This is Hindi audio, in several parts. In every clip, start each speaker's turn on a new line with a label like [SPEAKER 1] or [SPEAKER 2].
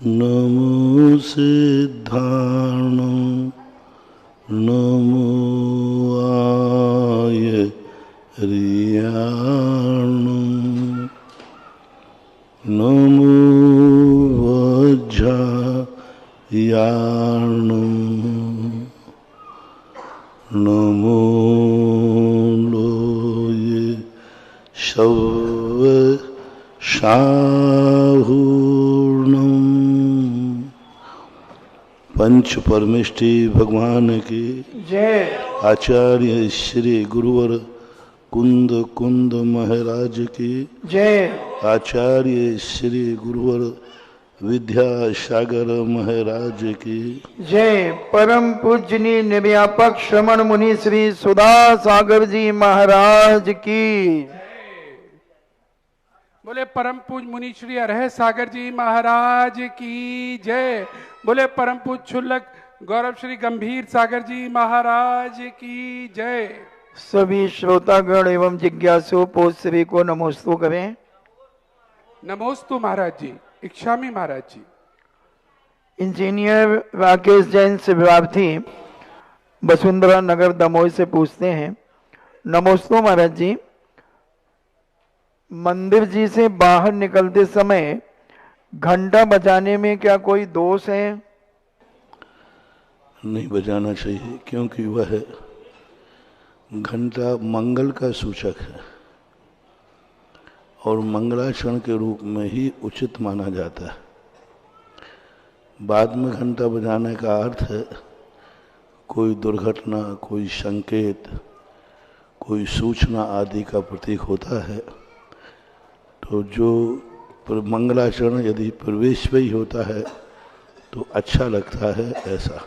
[SPEAKER 1] नमो सिद्धाणं नमो आयर्याणं नमो वज्रायाणं नमो लोये शवशाहूर्णं। पंच परमेष्टि भगवान की
[SPEAKER 2] जय।
[SPEAKER 1] आचार्य श्री गुरुवर कुंद कुंद महाराज की
[SPEAKER 2] जय।
[SPEAKER 1] आचार्य श्री गुरुवर विद्यासागर महाराज की
[SPEAKER 2] जय। परम पूजनीय निर्व्यापक श्रमण मुनि श्री सुधा सागर जी महाराज की।
[SPEAKER 3] बोले परम पूज मुनि श्री अरह सागर जी महाराज की जय। बोले परम पूज क्षुल्लक गौरव श्री गंभीर सागर जी महाराज की जय।
[SPEAKER 2] सभी श्रोतागण एवं जिज्ञासु पोत सभी को नमोस्तु करें।
[SPEAKER 3] नमोस्तु महाराज जी। इच्छामी महाराज जी।
[SPEAKER 2] इंजीनियर राकेश जैन से विद्यार्थी वसुंधरा नगर दमोह से पूछते हैं, नमोस्तु महाराज जी, मंदिर जी से बाहर निकलते समय घंटा बजाने में क्या कोई दोष है?
[SPEAKER 1] नहीं बजाना चाहिए, क्योंकि वह घंटा मंगल का सूचक है और मंगलाचरण के रूप में ही उचित माना जाता है। बाद में घंटा बजाने का अर्थ है कोई दुर्घटना, कोई संकेत, कोई सूचना आदि का प्रतीक होता है। तो जो मंगलाचरण यदि प्रवेश में ही होता है तो अच्छा लगता है, ऐसा।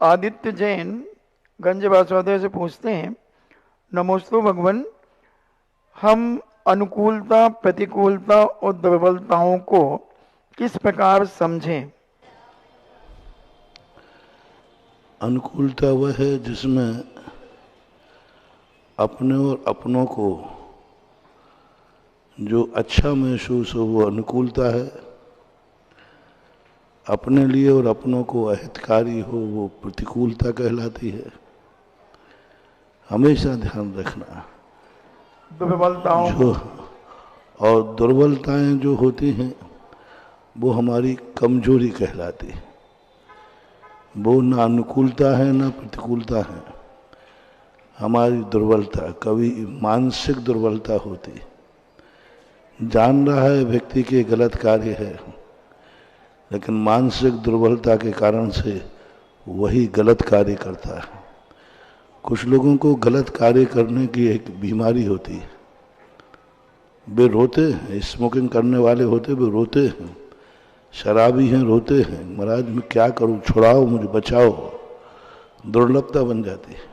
[SPEAKER 2] आदित्य जैन गंज बासवादे से पूछते हैं, नमोस्तु भगवान, हम अनुकूलता, प्रतिकूलता और दुर्बलताओं को किस प्रकार समझें?
[SPEAKER 1] अनुकूलता वह है जिसमें अपने और अपनों को जो अच्छा महसूस हो वो अनुकूलता है, अपने लिए और अपनों को अहितकारी हो वो प्रतिकूलता कहलाती है। हमेशा ध्यान रखना।
[SPEAKER 2] दुर्बलताओं
[SPEAKER 1] जो और दुर्बलताएं जो होती हैं वो हमारी कमजोरी कहलाती है। वो ना अनुकूलता है ना प्रतिकूलता है, हमारी दुर्बलता, कभी मानसिक दुर्बलता होती। जान रहा है व्यक्ति के गलत कार्य है, लेकिन मानसिक दुर्बलता के कारण से वही गलत कार्य करता है। कुछ लोगों को गलत कार्य करने की एक बीमारी होती है, वे रोते हैं, स्मोकिंग करने वाले होते वे रोते हैं, शराबी हैं रोते हैं, महाराज मैं क्या करूं, छुड़ाओ मुझे, बचाओ। दुर्लभता बन जाती है।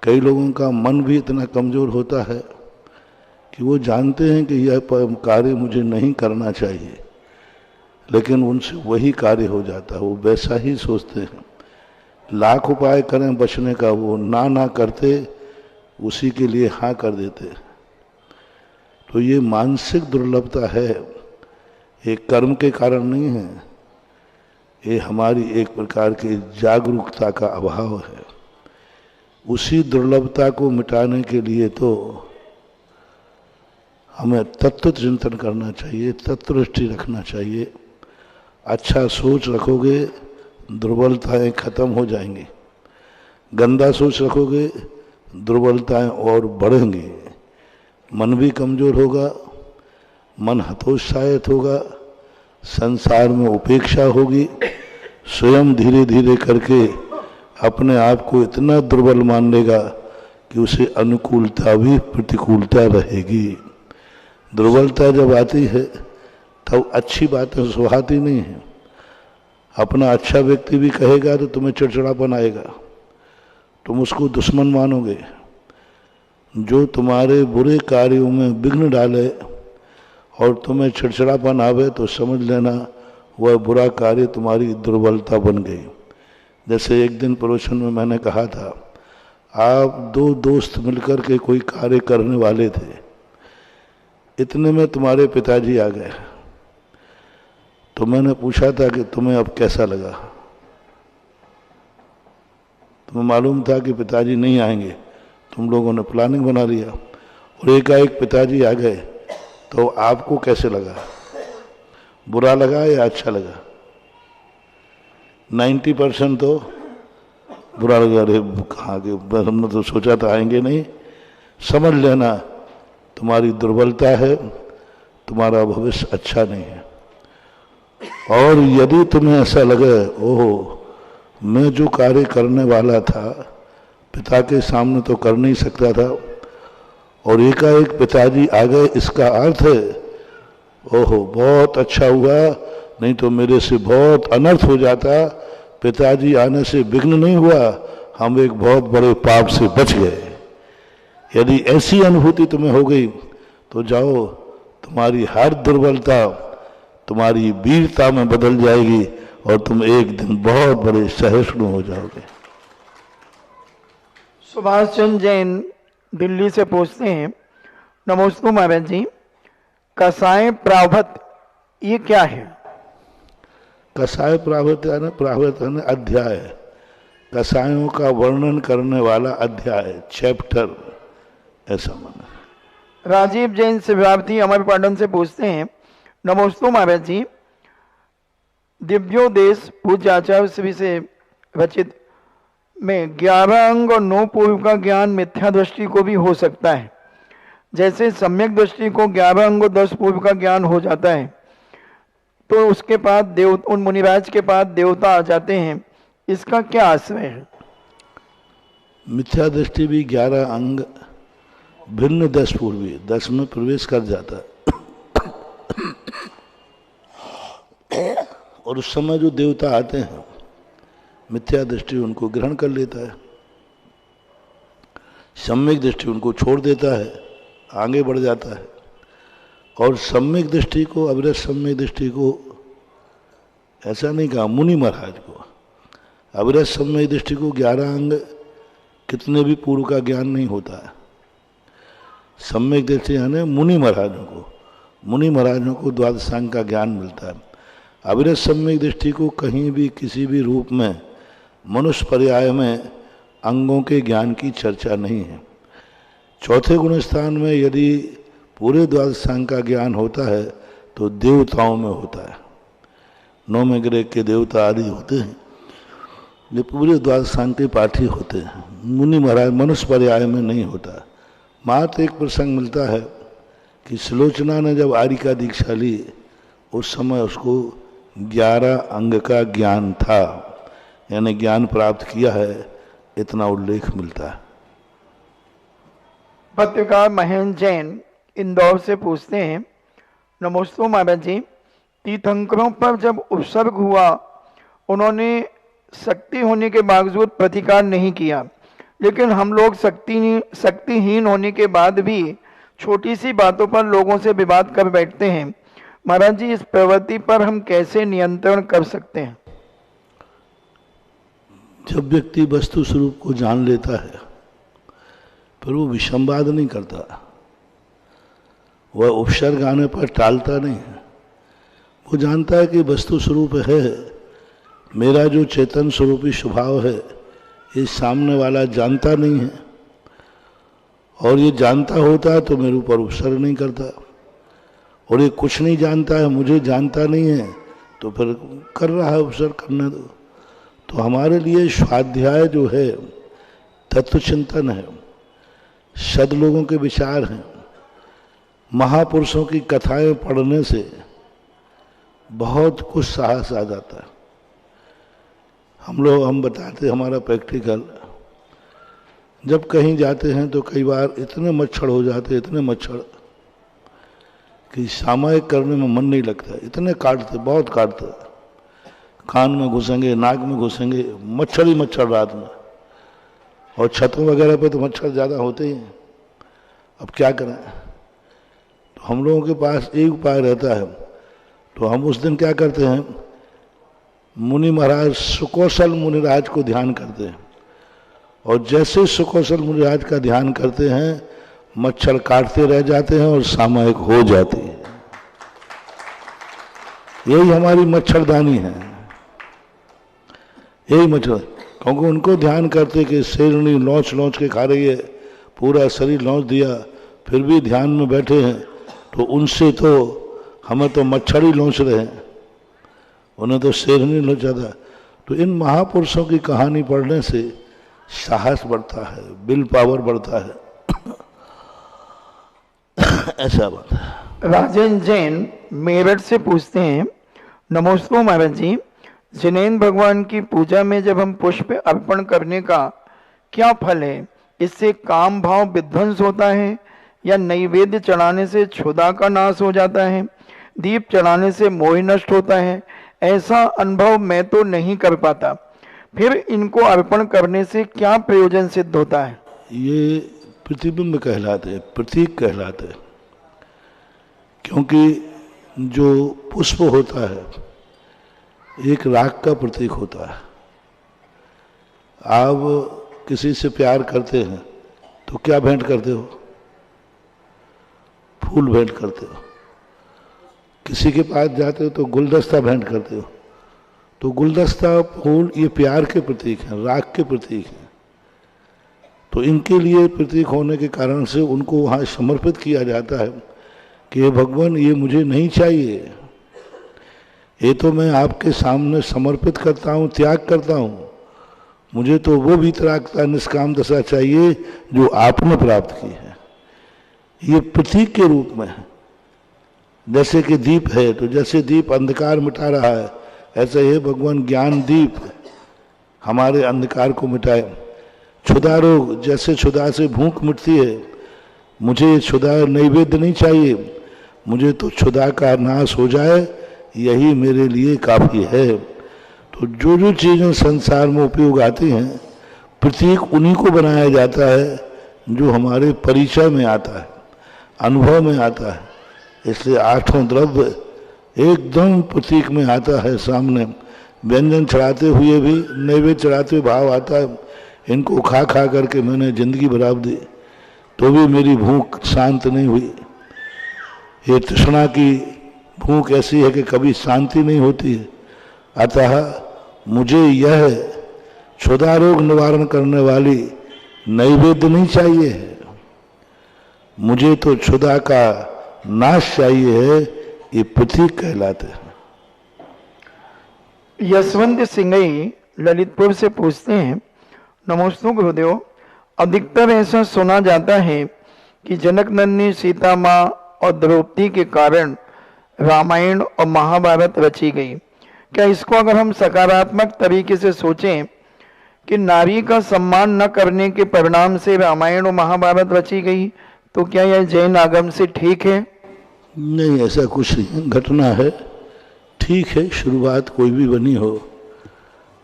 [SPEAKER 1] कई लोगों का मन भी इतना कमजोर होता है कि वो जानते हैं कि यह कार्य मुझे नहीं करना चाहिए, लेकिन उनसे वही कार्य हो जाता है। वो वैसा ही सोचते हैं, लाख उपाय करें बचने का, वो ना करते, उसी के लिए हाँ कर देते। तो ये मानसिक दुर्लभता है, एक कर्म के कारण नहीं है, ये हमारी एक प्रकार की जागरूकता का अभाव है। उसी दुर्लभता को मिटाने के लिए तो हमें तत्व चिंतन करना चाहिए, तत्वदृष्टि रखना चाहिए। अच्छा सोच रखोगे दुर्बलताएं खत्म हो जाएंगी, गंदा सोच रखोगे दुर्बलताएं और बढ़ेंगी, मन भी कमजोर होगा, मन हतोत्साहित होगा, संसार में उपेक्षा होगी, स्वयं धीरे धीरे करके अपने आप को इतना दुर्बल मान लेगा कि उसे अनुकूलता भी प्रतिकूलता रहेगी। दुर्बलता जब आती है तब अच्छी बातें सुहाती नहीं है। अपना अच्छा व्यक्ति भी कहेगा तो तुम्हें चिड़चिड़ापन आएगा, तुम उसको दुश्मन मानोगे। जो तुम्हारे बुरे कार्यों में विघ्न डाले और तुम्हें चिड़चिड़ापन आवे तो समझ लेना वह बुरा कार्य तुम्हारी दुर्बलता बन गई। जैसे एक दिन प्रवचन में मैंने कहा था, आप दो दोस्त मिलकर के कोई कार्य करने वाले थे, इतने में तुम्हारे पिताजी आ गए। तो मैंने पूछा था कि तुम्हें अब कैसा लगा। तुम्हें मालूम था कि पिताजी नहीं आएंगे, तुम लोगों ने प्लानिंग बना लिया, और एकाएक पिताजी आ गए, तो आपको कैसे लगा? बुरा लगा या अच्छा लगा? 90% तो बुरा लगा। अरे कहाँ के, हमने तो सोचा था आएंगे नहीं। समझ लेना तुम्हारी दुर्बलता है, तुम्हारा भविष्य अच्छा नहीं है। और यदि तुम्हें ऐसा लगे ओहो मैं जो कार्य करने वाला था पिता के सामने तो कर नहीं सकता था, और एकाएक पिताजी आ गए, इसका अर्थ है ओहो बहुत अच्छा हुआ, नहीं तो मेरे से बहुत अनर्थ हो जाता। पिताजी आने से विघ्न नहीं हुआ, हम एक बहुत बड़े पाप से बच गए। यदि ऐसी अनुभूति तुम्हें हो गई तो जाओ, तुम्हारी हर दुर्बलता तुम्हारी वीरता में बदल जाएगी और तुम एक दिन बहुत बड़े सहिष्णु हो जाओगे।
[SPEAKER 2] सुभाष चंद्र जैन दिल्ली से पूछते हैं, नमोस्तु महाराज जी, कसाय प्रावत ये क्या है?
[SPEAKER 1] कसाय प्रावत है अध्याय, कसायों का वर्णन करने वाला अध्याय, चैप्टर, ऐसा माना।
[SPEAKER 2] राजीव जैन शिवार्थी अमर पाटन से पूछते हैं, नमोस्तु महाराज जी, दिव्योदेश पूज्य आचार्य श्री से रचित में 11 अंग और 9 पूर्व का ज्ञान मिथ्या दृष्टि को भी हो सकता है। जैसे सम्यक दृष्टि को 11 अंग और 10 पूर्व का ज्ञान हो जाता है, तो उसके बाद उन मुनिराज के पास देवता आ जाते हैं, इसका क्या आश्रय है?
[SPEAKER 1] मिथ्या दृष्टि भी 11 अंग भिन्न 10 पूर्वी 10 में प्रवेश कर जाता है, और उस समय जो देवता आते हैं मिथ्या दृष्टि उनको ग्रहण कर लेता है, सम्यक दृष्टि उनको छोड़ देता है, आगे बढ़ जाता है। और सम्यक दृष्टि को, अविरत सम्यक दृष्टि को, ऐसा नहीं कहा मुनि महाराज को, अविरत सम्यक दृष्टि को 11 अंग कितने भी पूर्व का ज्ञान नहीं होता है। सम्यक दृष्टि यानी मुनि महाराजों को द्वादशांग का ज्ञान मिलता है। अविरत सम्यक दृष्टि को कहीं भी किसी भी रूप में मनुष्य पर्याय में अंगों के ज्ञान की चर्चा नहीं है। चौथे गुण स्थान में यदि पूरे द्वादशांग का ज्ञान होता है तो देवताओं में होता है, 9 में ग्रह के देवता आदि होते हैं, ये पूरे द्वादशांग के पाठी होते हैं। मुनि महाराज मनुष्य पर्याय में नहीं होता। मात्र एक प्रसंग मिलता है कि सुलोचना ने जब आर्य का दीक्षा ली उस समय उसको 11 अंग का ज्ञान था, यानी ज्ञान प्राप्त किया है, इतना उल्लेख मिलता है।
[SPEAKER 2] पत्रकार महेंद्र जैन इंदौर से पूछते हैं, नमोस्तु महाराज जी, तीर्थंकरों पर जब उपसर्ग हुआ उन्होंने शक्ति होने के बावजूद प्रतिकार नहीं किया, लेकिन हम लोग शक्तिहीन होने के बाद भी छोटी सी बातों पर लोगों से विवाद कर बैठते हैं। महाराज जी, इस प्रवृत्ति पर हम कैसे नियंत्रण कर सकते हैं?
[SPEAKER 1] जब व्यक्ति वस्तु स्वरूप को जान लेता है फिर वो विसंवाद नहीं करता, वह उपसर्ग आने पर टालता नहीं है। वो जानता है कि वस्तु स्वरूप है, मेरा जो चेतन स्वरूपी स्वभाव है ये सामने वाला जानता नहीं है, और ये जानता होता है तो मेरे ऊपर उपसर्ग नहीं करता, और ये कुछ नहीं जानता है, मुझे जानता नहीं है तो फिर कर रहा है, उपसर्ग करने दो। तो हमारे लिए स्वाध्याय जो है तत्व चिंतन है, सदलोगों के विचार हैं, महापुरुषों की कथाएं पढ़ने से बहुत कुछ साहस आ जाता है। हम बताते हमारा प्रैक्टिकल, जब कहीं जाते हैं तो कई बार इतने मच्छर हो जाते, इतने मच्छर कि सामायिक करने में मन नहीं लगता, इतने काटते, बहुत काटते, कान में घुसेंगे, नाक में घुसेंगे, मच्छर ही मच्छर रात में, और छतों वगैरह पे तो मच्छर ज़्यादा होते ही हैं। अब क्या करें? तो हम लोगों के पास एक उपाय रहता है, तो हम उस दिन क्या करते हैं, मुनि महाराज सुकौशल मुनिराज को ध्यान करते हैं, और जैसे सुकौशल मुनिराज का ध्यान करते हैं मच्छर काटते रह जाते हैं और सामयिक हो जाती है। यही हमारी मच्छरदानी है, यही मच्छर। क्योंकि उनको ध्यान करते कि शेरनी लौच लौच के खा रही है, पूरा शरीर लौच दिया, फिर भी ध्यान में बैठे हैं, तो उनसे तो हमें तो मच्छर ही लौच रहे हैं, उन्हें तो शेरनी लौचा था। तो इन महापुरुषों की कहानी पढ़ने से साहस बढ़ता है, विल पावर बढ़ता है। ऐसा बात है।
[SPEAKER 2] राजेंद्र जैन मेरठ से पूछते हैं, नमोस्तु महाराज जी, जिनेन्द्र भगवान की पूजा में जब हम पुष्प अर्पण करने का क्या फल है? इससे काम भाव विध्वंस होता है या नैवेद्य चढ़ाने से क्षुधा का नाश हो जाता है? दीप चढ़ाने से मोह नष्ट होता है? ऐसा अनुभव मैं तो नहीं कर पाता। फिर इनको अर्पण करने से क्या प्रयोजन सिद्ध होता है?
[SPEAKER 1] ये प्रतिबिंब कहलाते हैं, प्रतीक कहलाते हैं। क्योंकि जो पुष्प होता है एक राग का प्रतीक होता है। आप किसी से प्यार करते हैं तो क्या भेंट करते हो? फूल भेंट करते हो। किसी के पास जाते हो तो गुलदस्ता भेंट करते हो। तो गुलदस्ता, फूल, ये प्यार के प्रतीक हैं, राग के प्रतीक हैं। तो इनके लिए प्रतीक होने के कारण से उनको वहाँ समर्पित किया जाता है कि हे भगवान, ये मुझे नहीं चाहिए, ये तो मैं आपके सामने समर्पित करता हूँ, त्याग करता हूँ। मुझे तो वो वीतरागता, निष्काम दशा चाहिए जो आपने प्राप्त की है। ये प्रतीक के रूप में है। जैसे कि दीप है, तो जैसे दीप अंधकार मिटा रहा है, ऐसे हे भगवान ज्ञान दीप हमारे अंधकार को मिटाए। क्षुधा रोग, जैसे क्षुधा से भूख मिटती है, मुझे क्षुधा नैवेद्य नहीं चाहिए, मुझे तो क्षुधा का नाश हो जाए, यही मेरे लिए काफ़ी है। तो जो जो चीज़ें संसार में उपयोग आती हैं, प्रतीक उन्हीं को बनाया जाता है जो हमारे परिचय में आता है, अनुभव में आता है। इसलिए आठों द्रव्य एकदम प्रतीक में आता है सामने। व्यंजन चढ़ाते हुए भी, नैवेद्य चढ़ाते हुए भाव आता है, इनको खा खा करके मैंने जिंदगी बराबर दी तो भी मेरी भूख शांत नहीं हुई। ये तृष्णा की भूख ऐसी है कि कभी शांति नहीं होती है। अतः मुझे यह क्षुधा रोग निवारण करने वाली नैवेद्य नहीं चाहिए है, मुझे तो क्षुधा का नाश चाहिए है। ये प्रतीक कहलाते हैं।
[SPEAKER 2] यशवंत सिंगई ललितपुर से पूछते हैं, नमोस्तु गुरुदेव, अधिकतर ऐसा सुना जाता है कि जनक नंदिनी सीता माँ और द्रौपदी के कारण रामायण और महाभारत रची गई। क्या इसको अगर हम सकारात्मक तरीके से सोचें कि नारी का सम्मान न करने के परिणाम से रामायण और महाभारत रची गई, तो क्या यह जैन आगम से ठीक है?
[SPEAKER 1] नहीं, ऐसा कुछ नहीं, घटना है, ठीक है। शुरुआत कोई भी बनी हो,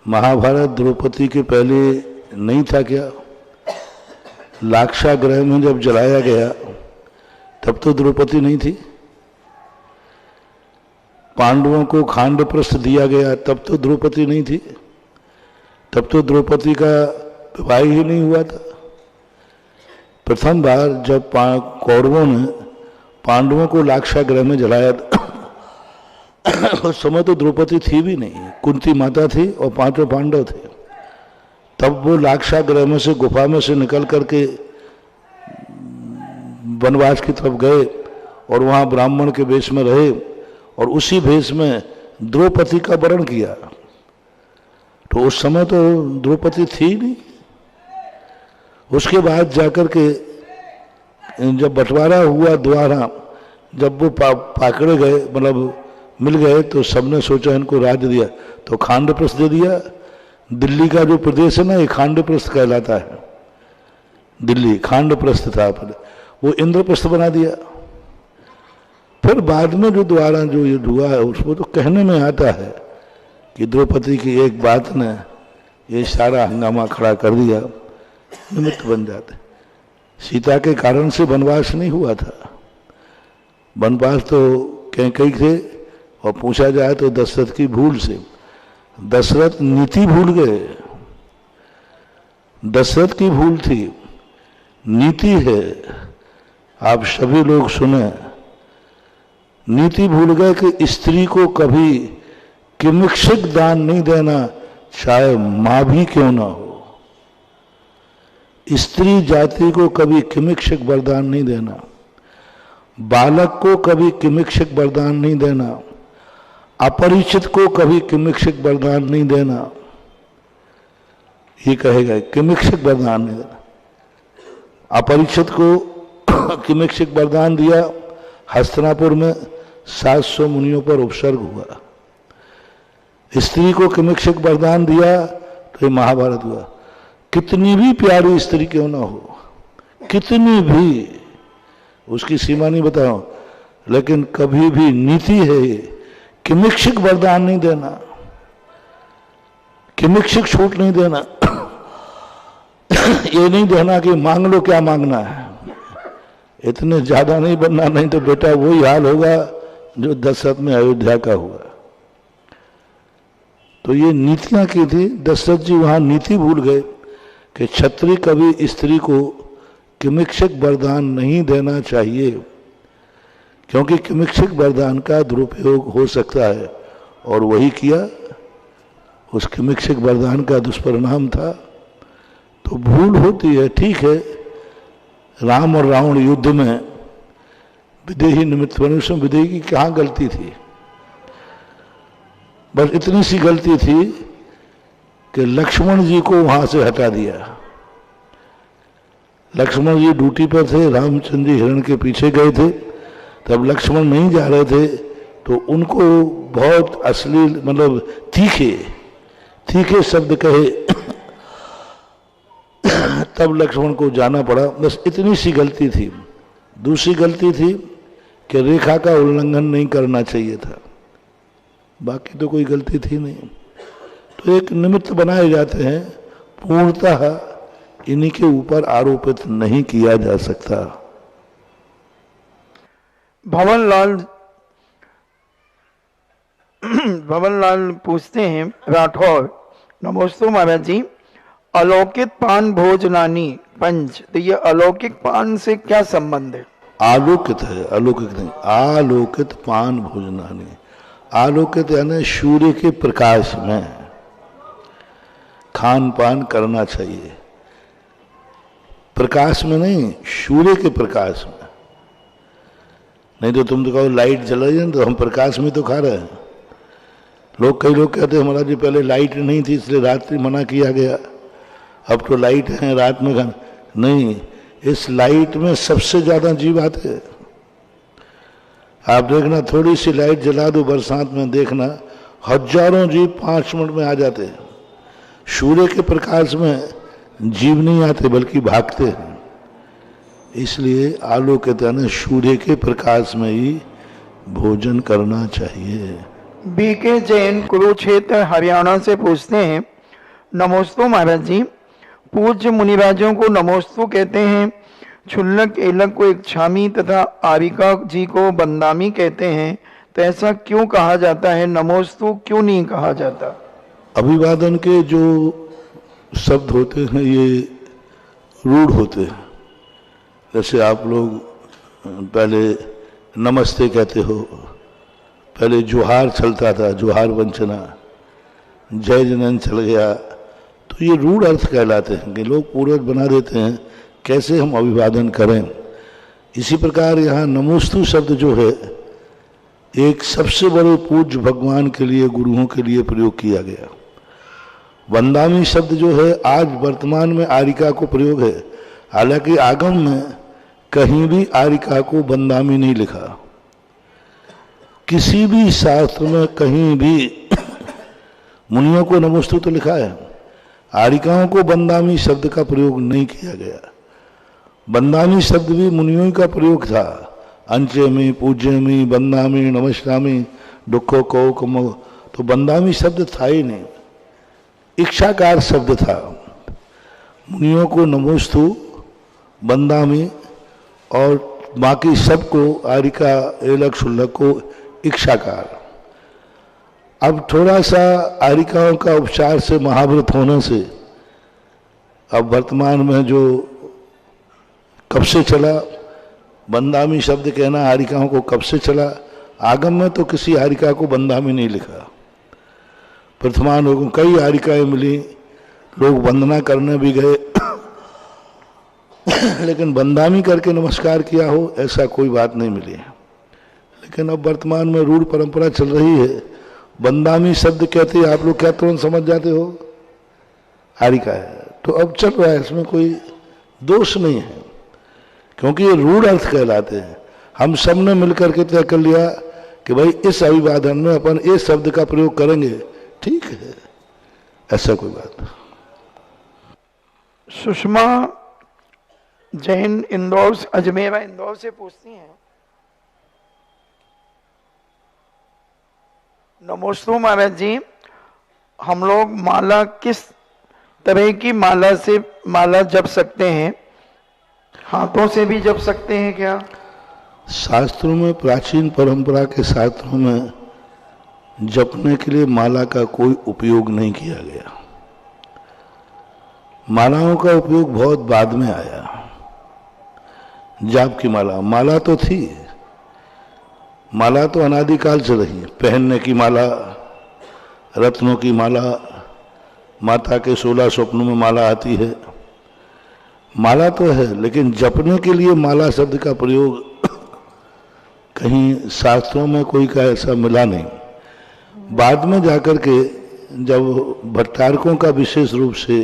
[SPEAKER 1] महाभारत द्रौपदी के पहले नहीं था क्या? लाक्षागृह में जब जलाया गया तब तो द्रौपदी नहीं थी। पांडवों को खांड प्रस्थ दिया गया तब तो द्रौपदी नहीं थी। तब तो द्रौपदी का विवाह ही नहीं हुआ था। प्रथम बार जब कौरवों ने पांडवों को लाक्षागृह में जलाया उस समय तो द्रौपदी थी भी नहीं, कुंती माता थी और पांचों पांडव थे। तब वो लाक्षागृह में से, गुफा में से निकल करके वनवास की तरफ गए और वहाँ ब्राह्मण के वेश में रहे और उसी वेश में द्रौपदी का वर्ण किया। तो उस समय तो द्रौपदी थी नहीं। उसके बाद जाकर के जब बंटवारा हुआ द्वारा, जब वो पाकड़े गए, मतलब मिल गए, तो सबने सोचा इनको राज्य दिया, तो खांडप्रस्थ दे दिया। दिल्ली का जो प्रदेश है ना, ये खांडप्रस्थ कहलाता है। दिल्ली खांडप्रस्थ था, वो इंद्रप्रस्थ बना दिया। फिर बाद में जो द्वारा जो युद्ध हुआ है, उसको तो कहने में आता है कि द्रौपदी की एक बात ने ये सारा हंगामा खड़ा कर दिया, निमित्त बन जाते। सीता के कारण से वनवास नहीं हुआ था। वनवास तो कई थे, और पूछा जाए तो दशरथ की भूल से। दशरथ नीति भूल गए, दशरथ की भूल थी, नीति है। आप सभी लोग सुने, नीति भूल गए कि स्त्री को कभी किमिक्षक दान नहीं देना, चाहे मां भी क्यों ना हो। स्त्री जाति को कभी किमिक्षक वरदान नहीं देना, बालक को कभी किमिक्षक वरदान नहीं देना, अपरिचित को कभी किमिक्षक वरदान नहीं देना। ये कहेगा किमिक्षक वरदान नहीं देना। अपरिचित को किमिक्षक वरदान दिया, हस्तिनापुर में 700 मुनियों पर उपसर्ग हुआ। स्त्री को किमिक्षक वरदान दिया तो ये महाभारत हुआ। कितनी भी प्यारी स्त्री क्यों ना हो, कितनी भी, उसकी सीमा नहीं बताओ, लेकिन कभी भी नीति है किमिक्षक वरदान नहीं देना, किमिक्षक छूट नहीं देना। ये नहीं देना कि मांग लो क्या मांगना है, इतने ज्यादा नहीं बनना, नहीं तो बेटा वही हाल होगा जो दशरथ में अयोध्या का हुआ। तो ये नीतियां की थी। दशरथ जी वहां नीति भूल गए कि क्षत्रिय कभी स्त्री को किमिक्षक वरदान नहीं देना चाहिए, क्योंकि किमिक्षक वरदान का दुरुपयोग हो सकता है, और वही किया। उस किमिक्षक वरदान का दुष्परिणाम था। तो भूल होती है, ठीक है। राम और रावण युद्ध में विदेही निमित्त बने, उसमें विदेही की कहाँ गलती थी? बस इतनी सी गलती थी कि लक्ष्मण जी को वहां से हटा दिया। लक्ष्मण जी ड्यूटी पर थे, रामचंद्र जी हिरण के पीछे गए थे, तब लक्ष्मण नहीं जा रहे थे, तो उनको बहुत अश्लील मतलब तीखे शब्द कहे, तब लक्ष्मण को जाना पड़ा। बस इतनी सी गलती थी। दूसरी गलती थी कि रेखा का उल्लंघन नहीं करना चाहिए था, बाकी तो कोई गलती थी नहीं। तो एक निमित्त बनाए जाते हैं, पूर्णतः इन्हीं के ऊपर आरोपित नहीं किया जा सकता।
[SPEAKER 2] भवनलाल पूछते हैं, राठौर, नमोस्तु महाराज जी, अलौकिक पान भोजनानी पंच, तो ये अलौकिक पान से क्या संबंध है?
[SPEAKER 1] आलोकित है, अलौकिक नहीं। आलोकित पान भोजनानी, आलोकित यानी सूर्य के प्रकाश में खान पान करना चाहिए। प्रकाश में नहीं, सूर्य के प्रकाश में। नहीं तो तुम तो कहो लाइट जला रही है तो हम प्रकाश में तो खा रहे हैं। कई लोग कहते हैं महाराज जी पहले लाइट नहीं थी इसलिए रात्रि मना किया गया, अब तो लाइट है रात में खाना। नहीं, इस लाइट में सबसे ज्यादा जीव आते हैं। आप देखना, थोड़ी सी लाइट जला दो बरसात में, देखना हजारों जीव 5 मिनट में आ जाते हैं। सूर्य के प्रकाश में जीव नहीं आते बल्कि भागते हैं। इसलिए आलोकित यानी सूर्य के प्रकाश में ही भोजन करना चाहिए।
[SPEAKER 2] बीके जैन कुरुक्षेत्र हरियाणा से पूछते हैं, नमोस्तु महाराज जी, पूज्य मुनिराजों को नमोस्तु कहते हैं, क्षुल्लक एलक को इच्छामी तथा आरिका जी को बंदामी कहते हैं, तो ऐसा क्यों कहा जाता है? नमोस्तु क्यों नहीं कहा जाता?
[SPEAKER 1] अभिवादन के जो शब्द होते हैं ये रूढ़ होते हैं। जैसे आप लोग पहले नमस्ते कहते हो, पहले जोहार चलता था, जोहार वंचना, जय जनन चल गया, तो ये रूढ़ अर्थ कहलाते हैं कि लोग पूर्वज बना देते हैं कैसे हम अभिवादन करें। इसी प्रकार यहाँ नमोस्तु शब्द जो है एक सबसे बड़े पूज्य भगवान के लिए, गुरुओं के लिए प्रयोग किया गया। वंदामी शब्द जो है आज वर्तमान में आरिका को प्रयोग है, हालांकि आगम में कहीं भी आरिका को वंदामी नहीं लिखा। किसी भी शास्त्र में कहीं भी मुनियों को नमोस्तु तो लिखा है, आरिकाओं को वंदामी शब्द का प्रयोग नहीं किया गया। वंदामी शब्द भी मुनियों का प्रयोग था। अंचेमी, पूज्यमी, वंदामी, नमस्कामी, दुखो को कमो, तो वंदामी शब्द था ही नहीं, इच्छाकार शब्द था। मुनियों को नमोस्तु, वंदामी और बाकी सबको आरिका एलक शुल्लक को इच्छाकार। अब थोड़ा सा आरिकाओं का उपचार से, महाव्रत होने से, अब वर्तमान में जो कब से चला बंदामी शब्द कहना हारिकाओं को कब से चला? आगम में तो किसी हारिका को बंदामी नहीं लिखा। प्रथमान लोगों कई हारिकाएं मिली, लोग वंदना करने भी गए लेकिन बंदामी करके नमस्कार किया हो ऐसा कोई बात नहीं मिली। लेकिन अब वर्तमान में रूढ़ परंपरा चल रही है, बंदामी शब्द कहते हैं आप लोग क्या तुरंत समझ जाते हो? हारिका है। तो अब चल रहा है, इसमें कोई दोष नहीं है, क्योंकि ये रूढ़ अर्थ कहलाते हैं। हम सब ने मिलकर के तय कर लिया कि भाई इस अभिवादन में अपन इस शब्द का प्रयोग करेंगे, ठीक है, ऐसा कोई बात नहीं।
[SPEAKER 2] सुषमा जैन इंदौर, अजमेरा इंदौर से पूछती हैं, नमोस्तु महाराज जी, हम लोग माला किस तरह की माला जप सकते हैं? हाथों से भी जप सकते हैं क्या?
[SPEAKER 1] शास्त्रों में, प्राचीन परंपरा के शास्त्रों में जपने के लिए माला का कोई उपयोग नहीं किया गया। मालाओं का उपयोग बहुत बाद में आया। जाप की माला तो थी, माला तो अनादिकाल से रही है। पहनने की माला, रत्नों की माला, माता के 16 स्वप्नों में माला आती है, माला तो है। लेकिन जपने के लिए माला शब्द का प्रयोग कहीं शास्त्रों में कोई का ऐसा मिला नहीं। बाद में जाकर के जब भट्टारकों का विशेष रूप से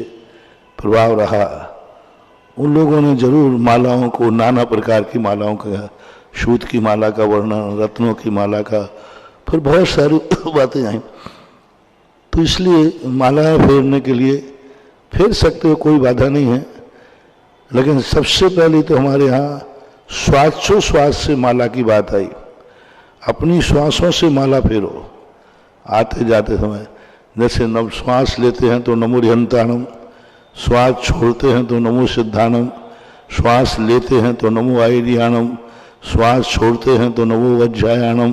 [SPEAKER 1] प्रभाव रहा, उन लोगों ने जरूर मालाओं को, नाना प्रकार की मालाओं का, सूत की माला का वर्णन, रत्नों की माला का, फिर बहुत सारी बातें आई। तो इसलिए मालाएं फेरने के लिए फेर सकते हो, कोई बाधा नहीं है। लेकिन सबसे पहले तो हमारे यहाँ श्वासोश्वास से माला की बात आई। अपनी श्वासों से माला फेरो आते जाते समय। जैसे नव श्वास लेते हैं तो नमो रिहंताणम, श्वास छोड़ते हैं तो नमो सिद्धानम, श्वास लेते हैं तो नमो आयरियाणम, श्वास छोड़ते हैं तो नमो वज्रायाणम,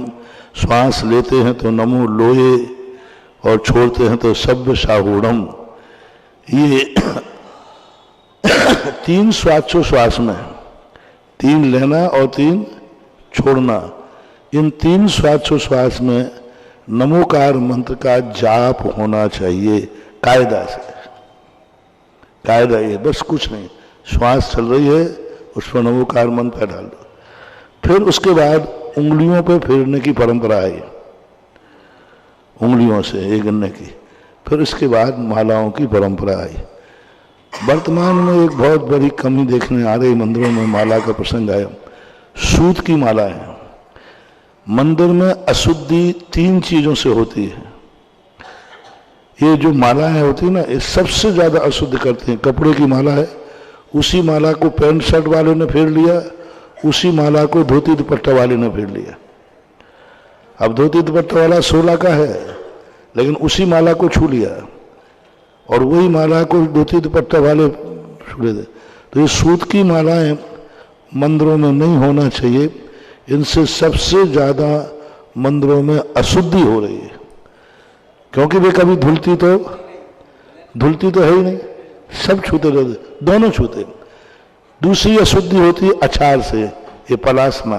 [SPEAKER 1] श्वास लेते हैं तो नमो लोये और छोड़ते हैं तो सभ्य साहूणम। ये 3 श्वासोश्वास में, 3 लेना और 3 छोड़ना, इन 3 श्वासोश्वास में नमोकार मंत्र का जाप होना चाहिए कायदा से। कायदा ये, बस कुछ नहीं। श्वास चल रही है, उस पर नमोकार मंत्र डाल दो। फिर उसके बाद उंगलियों पे फेरने की परंपरा आई, उंगलियों से ये गिनने की। फिर इसके बाद मालाओं की परंपरा आई। वर्तमान में एक बहुत बड़ी कमी देखने आ रही मंदिरों में, माला का प्रसंग आया। सूत की माला है। मंदिर में अशुद्धि 3 चीजों से होती है। ये जो मालाएं होती है ना, ये सबसे ज्यादा अशुद्ध करती हैं। कपड़े की माला है, उसी माला को पैंट शर्ट वाले ने फेर लिया, उसी माला को धोती दुपट्टा वाले ने फेर लिया। अब धोती दुपट्टा वाला 16 का है, लेकिन उसी माला को छू लिया, और वही माला को धोती दुपट्टा वाले छू लेते। तो ये सूत की मालाएं मंदिरों में नहीं होना चाहिए। इनसे सबसे ज्यादा मंदिरों में अशुद्धि हो रही है, क्योंकि वे कभी धुलती तो है ही नहीं, सब छूते रहते, दोनों छूते। दूसरी अशुद्धि होती है अचार से, ये पलासना।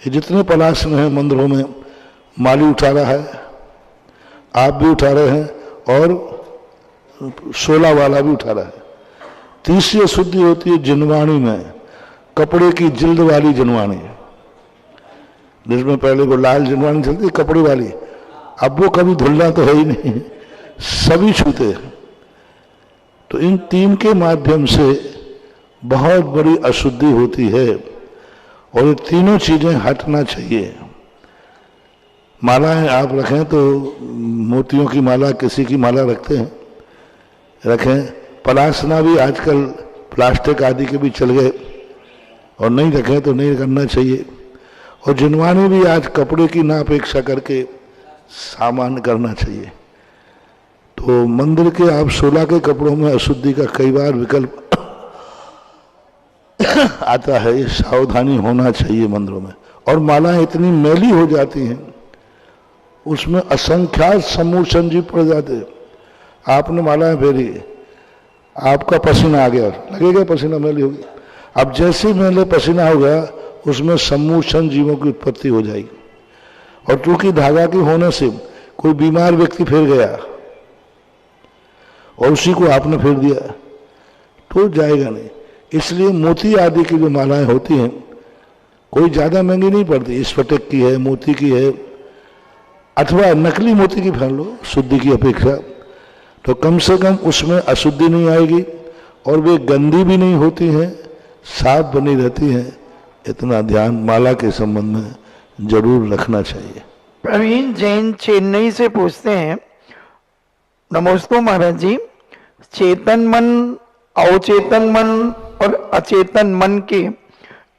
[SPEAKER 1] ये जितने पलासन हैं मंदिरों में, माली उठा रहा है, आप भी उठा रहे हैं, और 16 वाला भी उठा रहा है। तीसरी अशुद्धि होती है जिनवाणी में, कपड़े की जिल्द वाली जिनवाणी, जिसमें पहले को लाल जिनवाणी चलती है कपड़े वाली, अब वो कभी धुलना तो है ही नहीं, सभी छूते हैं। तो इन 3 के माध्यम से बहुत बड़ी अशुद्धि होती है, और ये तीनों चीजें हटना चाहिए। मालाएं आप रखें तो मोतियों की माला, किसी की माला रखते हैं, रखें। पलासना भी आजकल प्लास्टिक आदि के भी चल गए, और नहीं रखें तो नहीं करना चाहिए। और जिनवानी भी आज कपड़े की ना अपेक्षा करके सामान्य करना चाहिए। तो मंदिर के आप 16 के कपड़ों में अशुद्धि का कई बार विकल्प आता है, ये सावधानी होना चाहिए मंदिरों में। और मालाएं इतनी मैली हो जाती हैं, उसमें असंख्यात समूह संजीव पड़ जाते। आपने मालाएं फेरी, आपका पसीना आ गया, लगेगा पसीना मैली होगी, अब जैसे मैंने पसीना हो गया उसमें सम्मूषण जीवों की उत्पत्ति हो जाएगी, और चूंकि धागा के होने से कोई बीमार व्यक्ति फिर गया और उसी को आपने फेर दिया तो जाएगा नहीं। इसलिए मोती आदि की जो मालाएं होती हैं कोई ज्यादा महंगी नहीं पड़ती, स्फटिक की है, मोती की है, अथवा नकली मोती की पहन लो शुद्धि की अपेक्षा, तो कम से कम उसमें अशुद्धि नहीं आएगी और वे गंदी भी नहीं होती हैं, साफ बनी रहती हैं। इतना ध्यान माला के संबंध में जरूर रखना चाहिए।
[SPEAKER 2] प्रवीण जैन चेन्नई से पूछते हैं, नमोस्तु महाराज जी, चेतन मन, अवचेतन मन और अचेतन मन के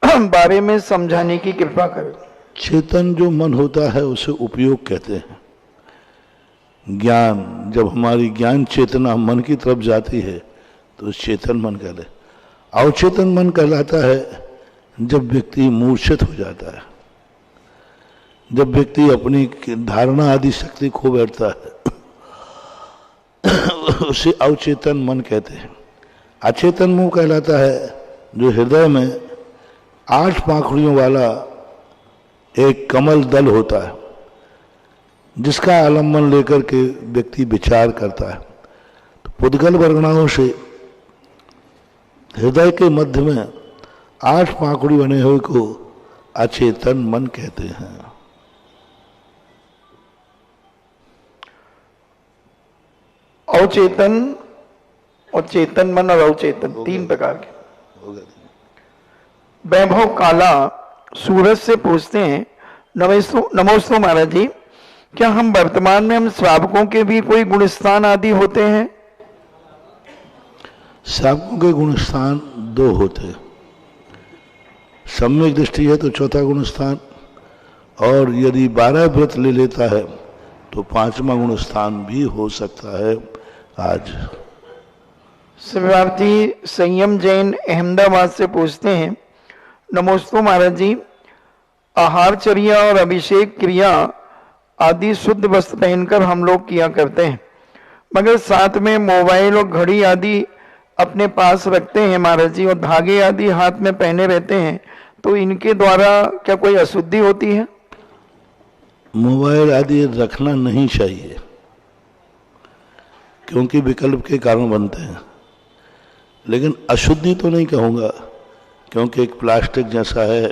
[SPEAKER 2] बारे में समझाने की कृपा करें।
[SPEAKER 1] चेतन जो मन होता है उसे उपयोग कहते हैं। ज्ञान, जब हमारी ज्ञान चेतना मन की तरफ जाती है तो चेतन मन कहते। अवचेतन मन कहलाता है जब व्यक्ति मूर्छित हो जाता है, जब व्यक्ति अपनी धारणा आदि शक्ति खो बैठता है उसे अवचेतन मन कहते हैं। अचेतन मुंह कहलाता है जो हृदय में 8 पाखुड़ियों वाला एक कमल दल होता है, जिसका आलम्बन लेकर के व्यक्ति विचार करता है। तो पुद्गल वर्गणाओं से हृदय के मध्य में 8 पाखुड़ी बने हुए को अचेतन मन कहते हैं।
[SPEAKER 2] अवचेतन और चेतन मन और अवचेतन 3 प्रकार के। वैभव काला सूरज से पूछते हैं, नमोस्तु महाराज जी, क्या हम वर्तमान में हम श्रावकों के भी कोई गुणस्थान आदि होते हैं?
[SPEAKER 1] श्रावकों के गुणस्थान 2 होते हैं। सम्यक दृष्टि है तो 4था गुणस्थान, और यदि 12 व्रत ले लेता है तो 5वां गुणस्थान भी हो सकता है। आज
[SPEAKER 2] शिवार्थी संयम जैन अहमदाबाद से पूछते हैं, नमोस्तु महाराज जी, आहारचर्या और अभिषेक क्रिया आदि शुद्ध वस्त्र पहनकर हम लोग किया करते हैं, मगर साथ में मोबाइल और घड़ी आदि अपने पास रखते हैं महाराज जी, और धागे आदि हाथ में पहने रहते हैं, तो इनके द्वारा क्या कोई अशुद्धि होती है?
[SPEAKER 1] मोबाइल आदि रखना नहीं चाहिए, क्योंकि विकल्प के कारण बनते हैं। लेकिन अशुद्धि तो नहीं कहूँगा, क्योंकि एक प्लास्टिक जैसा है,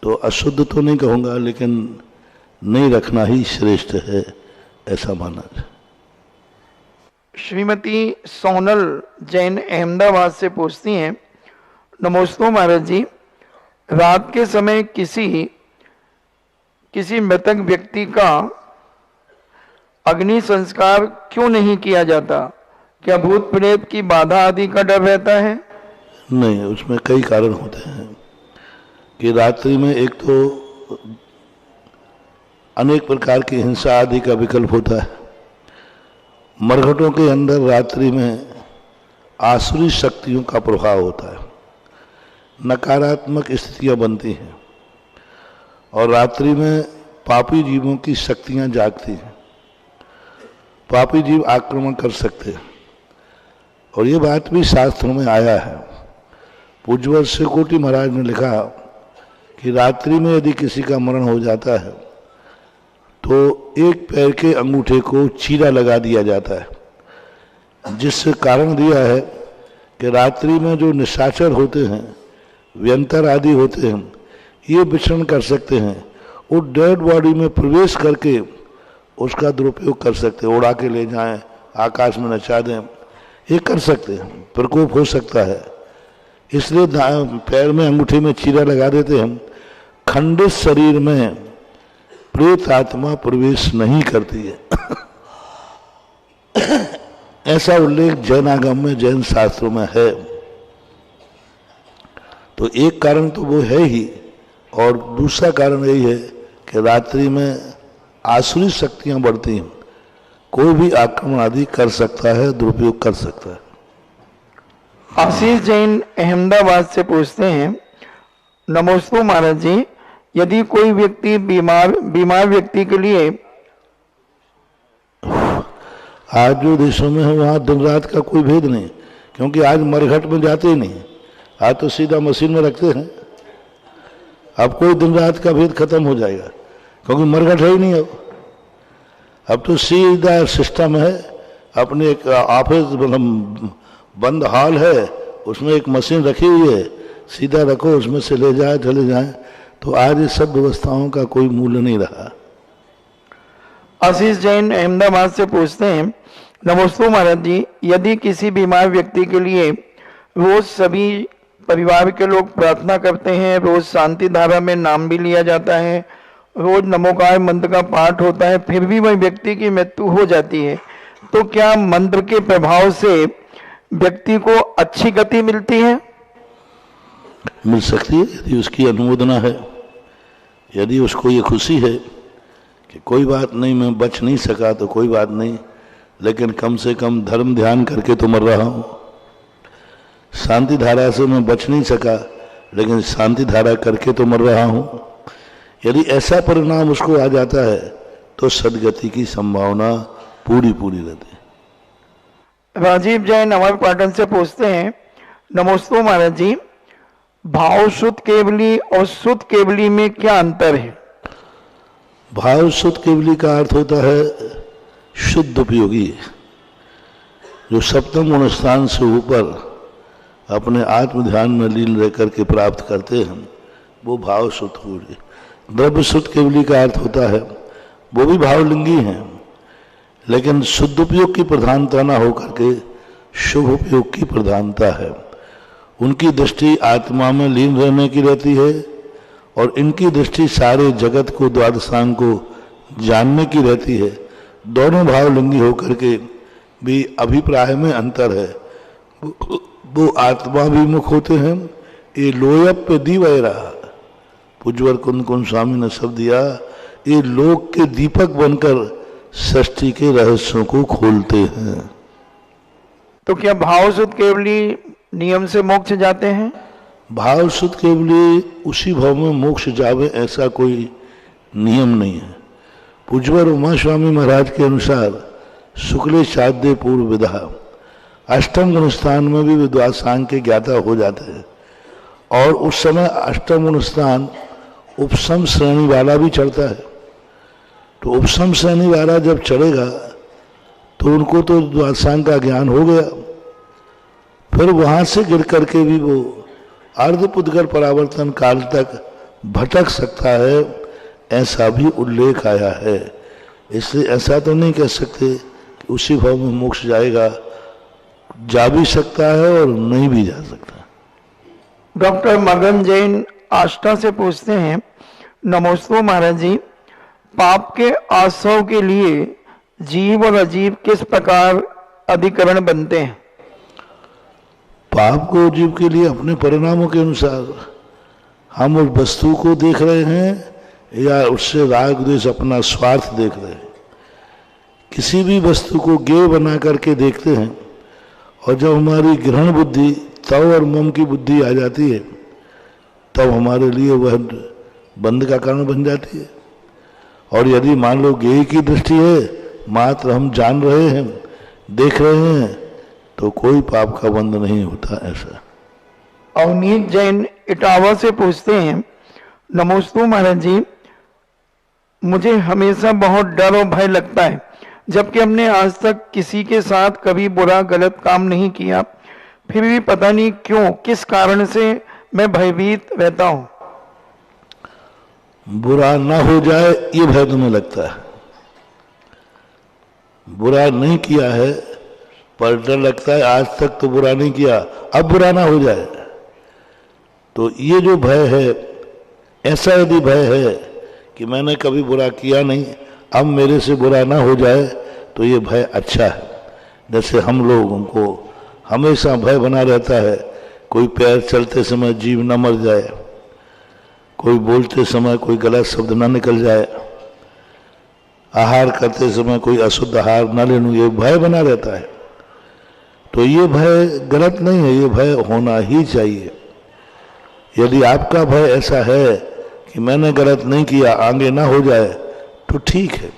[SPEAKER 1] तो अशुद्ध तो नहीं कहूँगा, लेकिन नहीं रखना ही श्रेष्ठ है, ऐसा माना जाए।
[SPEAKER 2] श्रीमती सोनल जैन अहमदाबाद से पूछती हैं, नमोस्तु महाराज जी, रात के समय किसी मृतक व्यक्ति का अग्नि संस्कार क्यों नहीं किया जाता? क्या भूत प्रेत की बाधा आदि का डर रहता है?
[SPEAKER 1] नहीं, उसमें कई कारण होते हैं कि रात्रि में एक तो अनेक प्रकार की हिंसा आदि का विकल्प होता है। मरघटों के अंदर रात्रि में आसुरी शक्तियों का प्रभाव होता है, नकारात्मक स्थितियां बनती हैं, और रात्रि में पापी जीवों की शक्तियां जागती हैं। पापी जीव आक्रमण कर सकते हैं, और ये बात भी शास्त्रों में आया है। पूज्यवर श्रीकोटि महाराज ने लिखा कि रात्रि में यदि किसी का मरण हो जाता है तो एक पैर के अंगूठे को चीरा लगा दिया जाता है, जिससे कारण दिया है कि रात्रि में जो निशाचर होते हैं, व्यंतर आदि होते हैं, ये विचरण कर सकते हैं, वो डेड बॉडी में प्रवेश करके उसका दुरुपयोग कर सकते हैं, उड़ा के ले जाएं, आकाश में नचा दें, ये कर सकते हैं, प्रकोप हो सकता है। इसलिए पैर में अंगूठे में चीरा लगा देते हैं। खंडित शरीर में प्रेत आत्मा प्रवेश नहीं करती है ऐसा उल्लेख जैन आगम में, जैन शास्त्रों में है। तो एक कारण तो वो है ही, और दूसरा कारण यही है कि रात्रि में आसुरी शक्तियां बढ़ती हैं, कोई भी आक्रमण आदि कर सकता है, दुरुपयोग कर सकता है।
[SPEAKER 2] आशीष जैन अहमदाबाद से पूछते हैं, नमोस्तु महाराज जी, यदि कोई व्यक्ति बीमार व्यक्ति के लिए, आज
[SPEAKER 1] जो देशों में है वहां दिन रात का कोई भेद नहीं, क्योंकि आज मरघट में जाते ही नहीं, आज तो सीधा मशीन में रखते हैं। अब कोई दिन रात का भेद खत्म हो जाएगा, क्योंकि मरघट है ही नहीं। अब तो सीधा सिस्टम है। अपने एक ऑफिस मतलब बंद हॉल है, उसमें एक मशीन रखी हुई है, सीधा रखो, उसमें से ले जाए चले जाए। तो आज ये सब व्यवस्थाओं का कोई मूल्य नहीं रहा।
[SPEAKER 2] आशीष जैन अहमदाबाद से पूछते हैं, नमस्ते महाराज जी, यदि किसी बीमार व्यक्ति के लिए रोज सभी परिवार के लोग प्रार्थना करते हैं, रोज शांति धारा में नाम भी लिया जाता है, रोज नमोकार मंत्र का पाठ होता है, फिर भी वह व्यक्ति की मृत्यु हो जाती है, तो क्या मंत्र के प्रभाव से व्यक्ति को अच्छी गति मिलती है?
[SPEAKER 1] मिल सकती है, यदि उसकी अनुमोदना है, यदि उसको ये खुशी है कि कोई बात नहीं, मैं बच नहीं सका तो कोई बात नहीं, लेकिन कम से कम धर्म ध्यान करके तो मर रहा हूं। शांति धारा से मैं बच नहीं सका, लेकिन शांति धारा करके तो मर रहा हूं। यदि ऐसा परिणाम उसको आ जाता है तो सदगति की संभावना पूरी रहती है।
[SPEAKER 2] राजीव जैन हमारे पाटन से पूछते हैं, नमस्ते महाराज जी, भाव शुद्ध केवली और शुद्ध केवली में क्या अंतर है?
[SPEAKER 1] भाव शुद्ध केवली का अर्थ होता है शुद्ध उपयोगी, जो सप्तम गुण स्थान से ऊपर अपने आत्म ध्यान में लीन रह करके प्राप्त करते हैं, वो भाव शुद्ध केवली। द्रव्य शुद्ध केवली का अर्थ होता है वो भी भावलिंगी हैं, लेकिन शुद्ध उपयोग की प्रधानता न होकर के शुभ उपयोग की प्रधानता है। उनकी दृष्टि आत्मा में लीन रहने की रहती है और इनकी दृष्टि सारे जगत को, द्वादशांग को जानने की रहती है। दोनों भावलिंगी होकर के भी अभिप्राय में अंतर है। वो आत्माभिमुख होते हैं। ये लोयप दीवैरा, पूज्यवर कुंद स्वामी ने शब्द दिया, ये लोक के दीपक बनकर सृष्टि के रहस्यों को खोलते हैं।
[SPEAKER 2] तो क्या भाव शुद्ध केवली नियम से मोक्ष जाते हैं?
[SPEAKER 1] भाव शुद्ध केवली उसी भाव में मोक्ष जावे ऐसा कोई नियम नहीं है। पूज्यवर उमा स्वामी महाराज के अनुसार शुक्ल शाद्य पूर्व विधा, अष्टम गुण स्थान में भी विद्वासांग के ज्ञाता हो जाते हैं, और उस समय अष्टम गुण स्थान उपसम श्रेणी वाला भी चढ़ता है। तो उपसम श्रेणी वाला जब चढ़ेगा तो उनको तो द्वादशांग का ज्ञान हो गया, फिर वहां से गिर करके भी वो अर्धपुद्गल परावर्तन काल तक भटक सकता है, ऐसा भी उल्लेख आया है। इसलिए ऐसा तो नहीं कह सकते कि उसी भाव में मोक्ष जाएगा, जा भी सकता है और नहीं भी जा सकता।
[SPEAKER 2] डॉक्टर मगन जैन आष्टा से पूछते हैं, नमस्ते महाराज जी, पाप के आश्रव के लिए जीव और अजीव किस प्रकार अधिकरण बनते हैं?
[SPEAKER 1] पाप को जीव के लिए अपने परिणामों के अनुसार हम उस वस्तु को देख रहे हैं या उससे राग द्वेष अपना स्वार्थ देख रहे हैं। किसी भी वस्तु को ज्ञेय बना करके देखते हैं, और जब हमारी ग्रहण बुद्धि तव और मम की बुद्धि आ जाती है तब हमारे लिए वह बंध का कारण बन जाती है। और यदि मान लो ज्ञेय की दृष्टि है, मात्र हम जान रहे हैं, देख रहे हैं, तो कोई पाप का बंध नहीं होता। ऐसा
[SPEAKER 2] अवनीत जैन इटावा से पूछते हैं, नमस्ते महाराज जी, मुझे हमेशा बहुत डर और भय लगता है, जबकि हमने आज तक किसी के साथ कभी बुरा गलत काम नहीं किया, फिर भी पता नहीं क्यों, किस कारण से मैं भयभीत रहता हूं।
[SPEAKER 1] बुरा ना हो जाए ये भय तुम्हें लगता है। बुरा नहीं किया है पर डर लगता है, आज तक तो बुरा नहीं किया, अब बुरा ना हो जाए। तो ये जो भय है, ऐसा यदि भय है कि मैंने कभी बुरा किया नहीं, अब मेरे से बुरा ना हो जाए, तो ये भय अच्छा है। जैसे हम लोगों को हमेशा भय बना रहता है, कोई पैर चलते समय जीव न मर जाए, कोई बोलते समय कोई गलत शब्द न निकल जाए, आहार करते समय कोई अशुद्ध आहार न ले लूं, ये भय बना रहता है। तो ये भय गलत नहीं है, ये भय होना ही चाहिए। यदि आपका भय ऐसा है कि मैंने गलत नहीं किया, आगे ना हो जाए, तो ठीक है।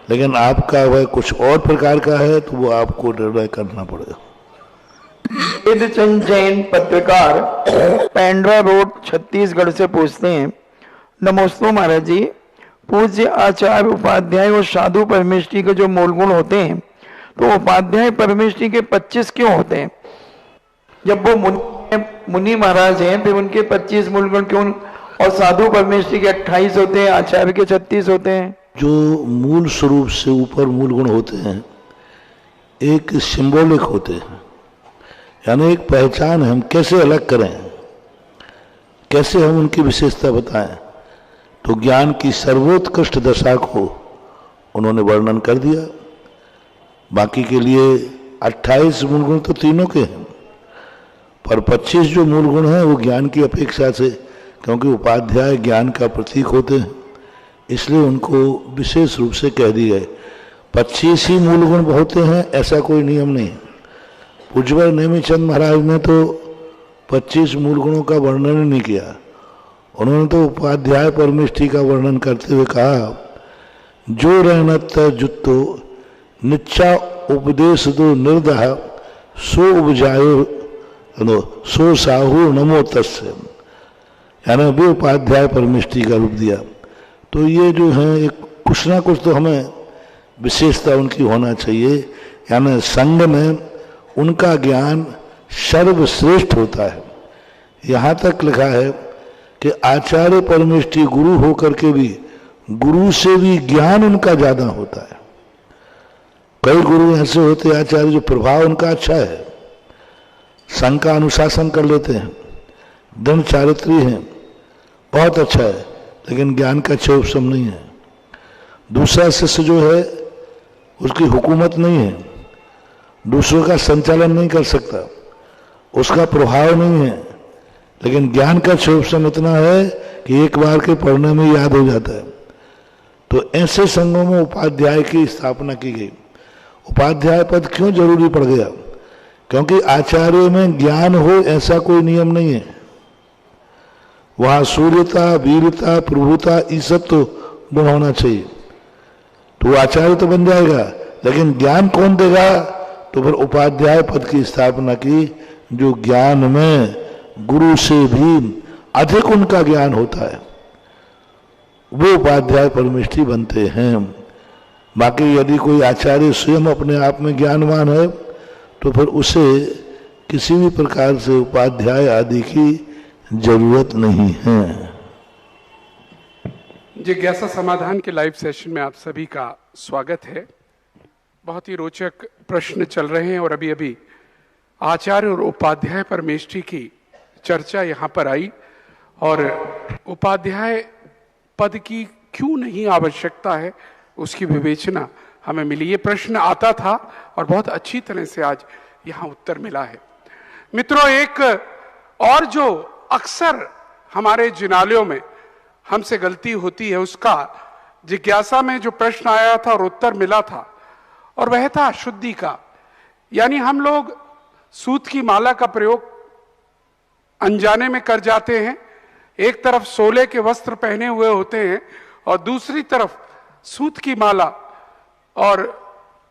[SPEAKER 1] लेकिन आपका भय कुछ और प्रकार का है, तो वो आपको निर्णय करना पड़ेगा।
[SPEAKER 2] वेदचंद जैन पत्रकार पेंड्रा रोड छत्तीसगढ़ से पूछते हैं, नमस्ते महाराज जी, पूज्य आचार्य उपाध्याय और साधु परमेष्ठी के जो मूल गुण होते हैं, तो उपाध्याय परमेष्ठी के 25 क्यों होते हैं? जब वो मुनि महाराज हैं फिर उनके 25 मूल गुण क्यों, और साधु परमेष्ठी के 28 होते हैं, आचार्य के 36 होते हैं?
[SPEAKER 1] जो मूल स्वरूप से ऊपर मूल गुण होते हैं एक सिंबॉलिक होते हैं, यानी एक पहचान है, हम कैसे अलग करें, कैसे हम उनकी विशेषता बताएं। तो ज्ञान की सर्वोत्कृष्ट दशा को उन्होंने वर्णन कर दिया। बाकी के लिए 28 मूल गुण तो तीनों के हैं, पर 25 जो मूल गुण हैं वो ज्ञान की अपेक्षा से, क्योंकि उपाध्याय ज्ञान का प्रतीक होते हैं, इसलिए उनको विशेष रूप से कह दिए गए। 25 ही मूल गुण होते हैं ऐसा कोई नियम नहीं। पूज्यवर नेमिचंद महाराज ने तो 25 मूल गुणों का वर्णन नहीं किया, उन्होंने तो उपाध्याय परमेष्ठी का वर्णन करते हुए कहा, जो रहनत जुत्तो निच्चा उपदेश दो निर्दह सो उपजायो सो साहू नमो तस्य, यानी भी उपाध्याय परमेष्ठी का रूप दिया। तो ये जो है एक कुछ ना कुछ तो हमें विशेषता उनकी होना चाहिए, यानी संघ में उनका ज्ञान सर्वश्रेष्ठ होता है। यहाँ तक लिखा है कि आचार्य परमेष्ठी गुरु होकर के भी गुरु से भी ज्ञान उनका ज्यादा होता है। कई गुरु ऐसे होते हैं आचार्य जो प्रभाव उनका अच्छा है, संघ का अनुशासन कर लेते हैं, दृढ़ चारित्री हैं, बहुत अच्छा है, लेकिन ज्ञान का अच्छे उपशम नहीं है। दूसरा शिष्य जो है उसकी हुकूमत नहीं है, दूसरों का संचालन नहीं कर सकता, उसका प्रभाव नहीं है, लेकिन ज्ञान का क्षोभसम इतना है कि एक बार के पढ़ने में याद हो जाता है। तो ऐसे संघों में उपाध्याय की स्थापना की गई। उपाध्याय पद क्यों जरूरी पड़ गया? क्योंकि आचार्य में ज्ञान हो ऐसा कोई नियम नहीं है। वहां सूर्यता, वीरता, प्रभुता, ये सब तो गुण होना चाहिए, तो वो आचार्य तो बन जाएगा, लेकिन ज्ञान कौन देगा? तो फिर उपाध्याय पद की स्थापना की, जो ज्ञान में गुरु से भी अधिक उनका ज्ञान होता है, वो उपाध्याय परमेष्ठी बनते हैं। बाकी यदि कोई आचार्य स्वयं अपने आप में ज्ञानवान है तो फिर उसे किसी भी प्रकार से उपाध्याय आदि की जरूरत नहीं है।
[SPEAKER 3] जिज्ञासा समाधान के लाइव सेशन में आप सभी का स्वागत है। बहुत ही रोचक प्रश्न चल रहे हैं और अभी अभी आचार्य और उपाध्याय परमेष्ठी की चर्चा यहाँ पर आई और उपाध्याय पद की क्यों नहीं आवश्यकता है उसकी विवेचना हमें मिली। ये प्रश्न आता था और बहुत अच्छी तरह से आज यहाँ उत्तर मिला है। मित्रों, एक और जो अक्सर हमारे जिनालयों में हमसे गलती होती है, उसका जिज्ञासा में जो प्रश्न आया था और उत्तर मिला था, और वह था अशुद्धि का। यानी हम लोग सूत की माला का प्रयोग अनजाने में कर जाते हैं। एक तरफ सोले के वस्त्र पहने हुए होते हैं और दूसरी तरफ सूत की माला और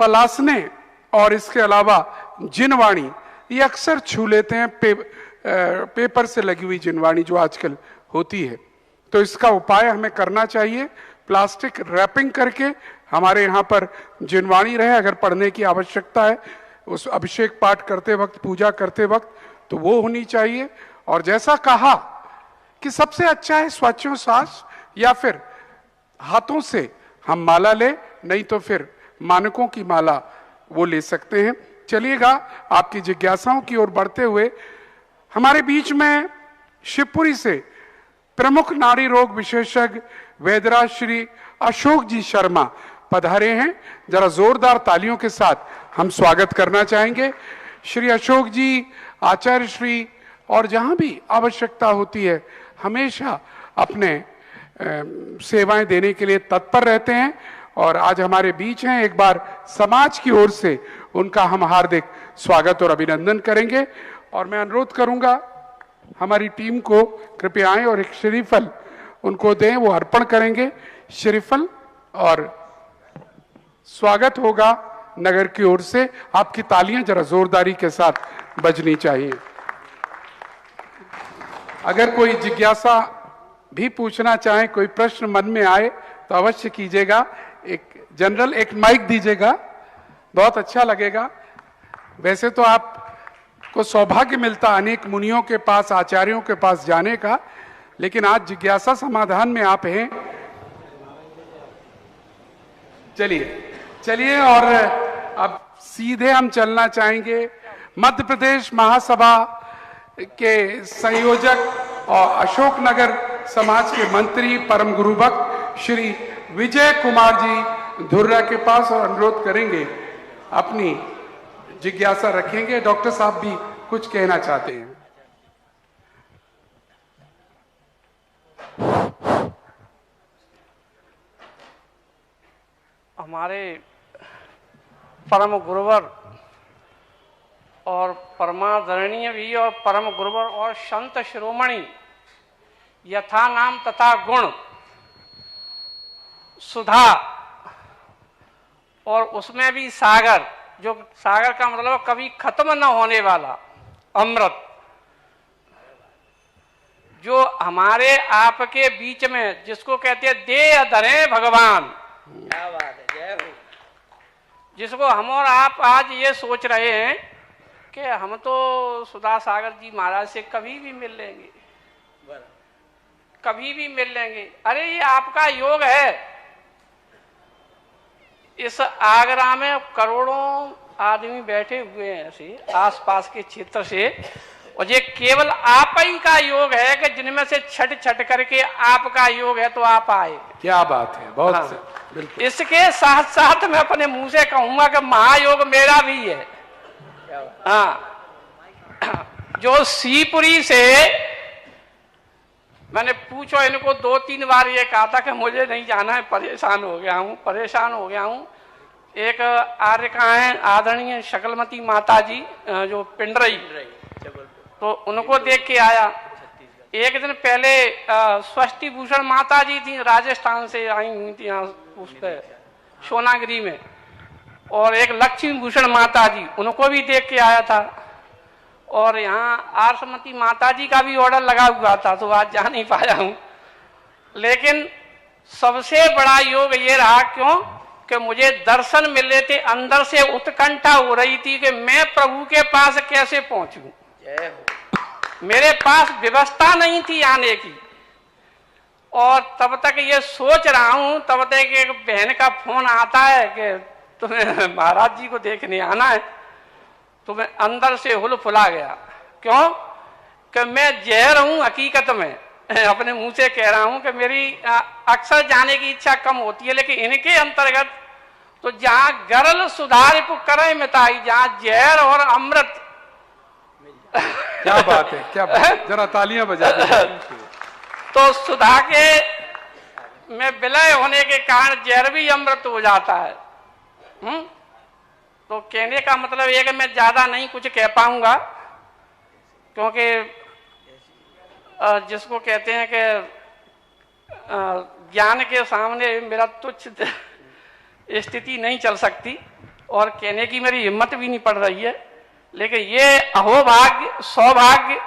[SPEAKER 3] पलासने और इसके अलावा जिनवाणी ये अक्सर छू लेते हैं। पेपर से लगी हुई जिनवाणी जो आजकल होती है, तो इसका उपाय हमें करना चाहिए। प्लास्टिक रैपिंग करके हमारे यहाँ पर जिनवाणी रहे, अगर पढ़ने की आवश्यकता है उस अभिषेक पाठ करते वक्त, पूजा करते वक्त, तो वो होनी चाहिए। और जैसा कहा कि सबसे अच्छा है स्वाचोश्वास या फिर हाथों से हम माला ले, नहीं तो फिर मानकों की माला वो ले सकते हैं। चलिएगा आपकी जिज्ञासाओं की ओर बढ़ते हुए, हमारे बीच में शिवपुरी से प्रमुख नाड़ी रोग विशेषज्ञ वैद्यराज श्री अशोक जी शर्मा पधारे हैं। जरा जोरदार तालियों के साथ हम स्वागत करना चाहेंगे। श्री अशोक जी आचार्य श्री और जहां भी आवश्यकता होती है हमेशा अपने सेवाएं देने के लिए तत्पर रहते हैं और आज हमारे बीच हैं। एक बार समाज की ओर से उनका हम हार्दिक स्वागत और अभिनंदन करेंगे। और मैं अनुरोध करूंगा हमारी टीम को कृपया आए और एक श्रीफल उनको दें, वो अर्पण करेंगे। श्रीफल और स्वागत होगा नगर की ओर से आपकी तालियां जरा जोरदारी के साथ बजनी चाहिए। अगर कोई जिज्ञासा भी पूछना चाहे, कोई प्रश्न मन में आए तो अवश्य कीजिएगा। एक जनरल एक माइक दीजिएगा, बहुत अच्छा लगेगा। वैसे तो आपको सौभाग्य मिलता अनेक मुनियों के पास, आचार्यों के पास जाने का, लेकिन आज जिज्ञासा समाधान में आप हैं। चलिए और अब सीधे हम चलना चाहेंगे मध्य प्रदेश महासभा के संयोजक और अशोकनगर समाज के मंत्री परम गुरुभक्त श्री विजय कुमार जी धुर्रा के पास, और अनुरोध करेंगे, अपनी जिज्ञासा रखेंगे। डॉक्टर साहब भी कुछ कहना चाहते हैं।
[SPEAKER 4] हमारे परम गुरुवर और परमादरणीय भी और परम गुरुवर और संत शिरोमणि यथा नाम तथा गुण सुधा, और उसमें भी सागर, जो सागर का मतलब कभी खत्म न होने वाला अमृत, जो हमारे आपके बीच में, जिसको कहते हैं दे धरे भगवान, क्या बात है, जय हो। जिसको हम और आप आज ये सोच रहे हैं कि हम तो सुधा सागर जी महाराज से कभी भी मिल लेंगे, कभी भी मिल लेंगे। अरे ये आपका योग है। इस आगरा में करोड़ों आदमी बैठे हुए हैं ऐसे आसपास के क्षेत्र से, और ये केवल आप ही का योग है कि जिनमें से छट छट करके आपका योग है तो आप आए।
[SPEAKER 3] क्या बात है, बहुत
[SPEAKER 4] हाँ। इसके साथ साथ मैं अपने मुंह से कहूंगा कि महायोग मेरा भी है। हाँ, जो सीपुरी से मैंने पूछो इनको 2-3 बार ये कहा था कि मुझे नहीं जाना है, परेशान हो गया हूँ। एक आर्य का है आदरणीय शकलमती माता जी जो पिंडरई, तो उनको देख के आया। एक दिन पहले स्वस्ति भूषण माता जी थी, राजस्थान से आई हुई थी यहाँ उसके सोनागिरी में, और एक लक्ष्मी भूषण माता जी, उनको भी देख के आया था। और यहाँ आरसमती माता जी का भी ऑर्डर लगा हुआ था, तो आज जा नहीं पाया हूँ। लेकिन सबसे बड़ा योग ये रहा, क्यों कि मुझे दर्शन मिल रहे थे, अंदर से उत्कंठा हो रही थी कि मैं प्रभु के पास कैसे पहुंचूं। मेरे पास व्यवस्था नहीं थी आने की, और तब तक ये सोच रहा हूं, तब तक एक बहन का फोन आता है कि तुम्हें महाराज जी को देखने आना है। तो मैं अंदर से हुल फुला गया। क्यों कि मैं जहर हूं हकीकत में, अपने मुंह से कह रहा हूं कि मेरी अक्सर जाने की इच्छा कम होती है, लेकिन इनके अंतर्गत तो जहां गरल सुधार करे मिताई, जहां जहर और अमृत।
[SPEAKER 3] क्या बात है, क्या बात है, जरा तालियां बजा दीजिए।
[SPEAKER 4] तो सुधा के में विलय होने के कारण जहर भी अमृत हो जाता है। तो कहने का मतलब यह कि मैं ज्यादा नहीं कुछ कह पाऊंगा, क्योंकि जिसको कहते हैं कि ज्ञान के सामने मेरा तुच्छ स्थिति नहीं चल सकती, और कहने की मेरी हिम्मत भी नहीं पड़ रही है। लेकिन ये अहोभाग्य, सौभाग्य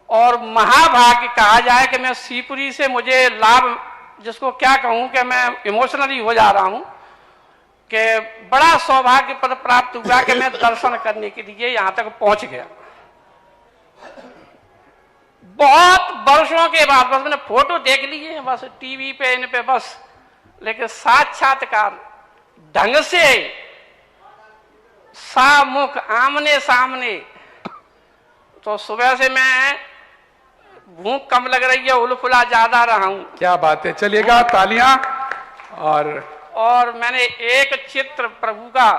[SPEAKER 4] और महाभाग्य कहा जाए कि मैं सीपुरी से मुझे लाभ, जिसको क्या कहूं कि मैं इमोशनली हो जा रहा हूं, कि बड़ा सौभाग्य पद प्राप्त हुआ कि मैं दर्शन करने के लिए यहां तक पहुंच गया। बहुत वर्षों के बाद, बस मैंने फोटो देख ली है बस टीवी पे, इन पे बस, लेकिन साक्षात्कार ढंग से सामुख आमने सामने, तो सुबह से मैं भूख कम लग रही है, उलफुला ज्यादा रहा हूं।
[SPEAKER 3] क्या बात है, चलिएगा तालियां।
[SPEAKER 4] और मैंने एक चित्र प्रभु का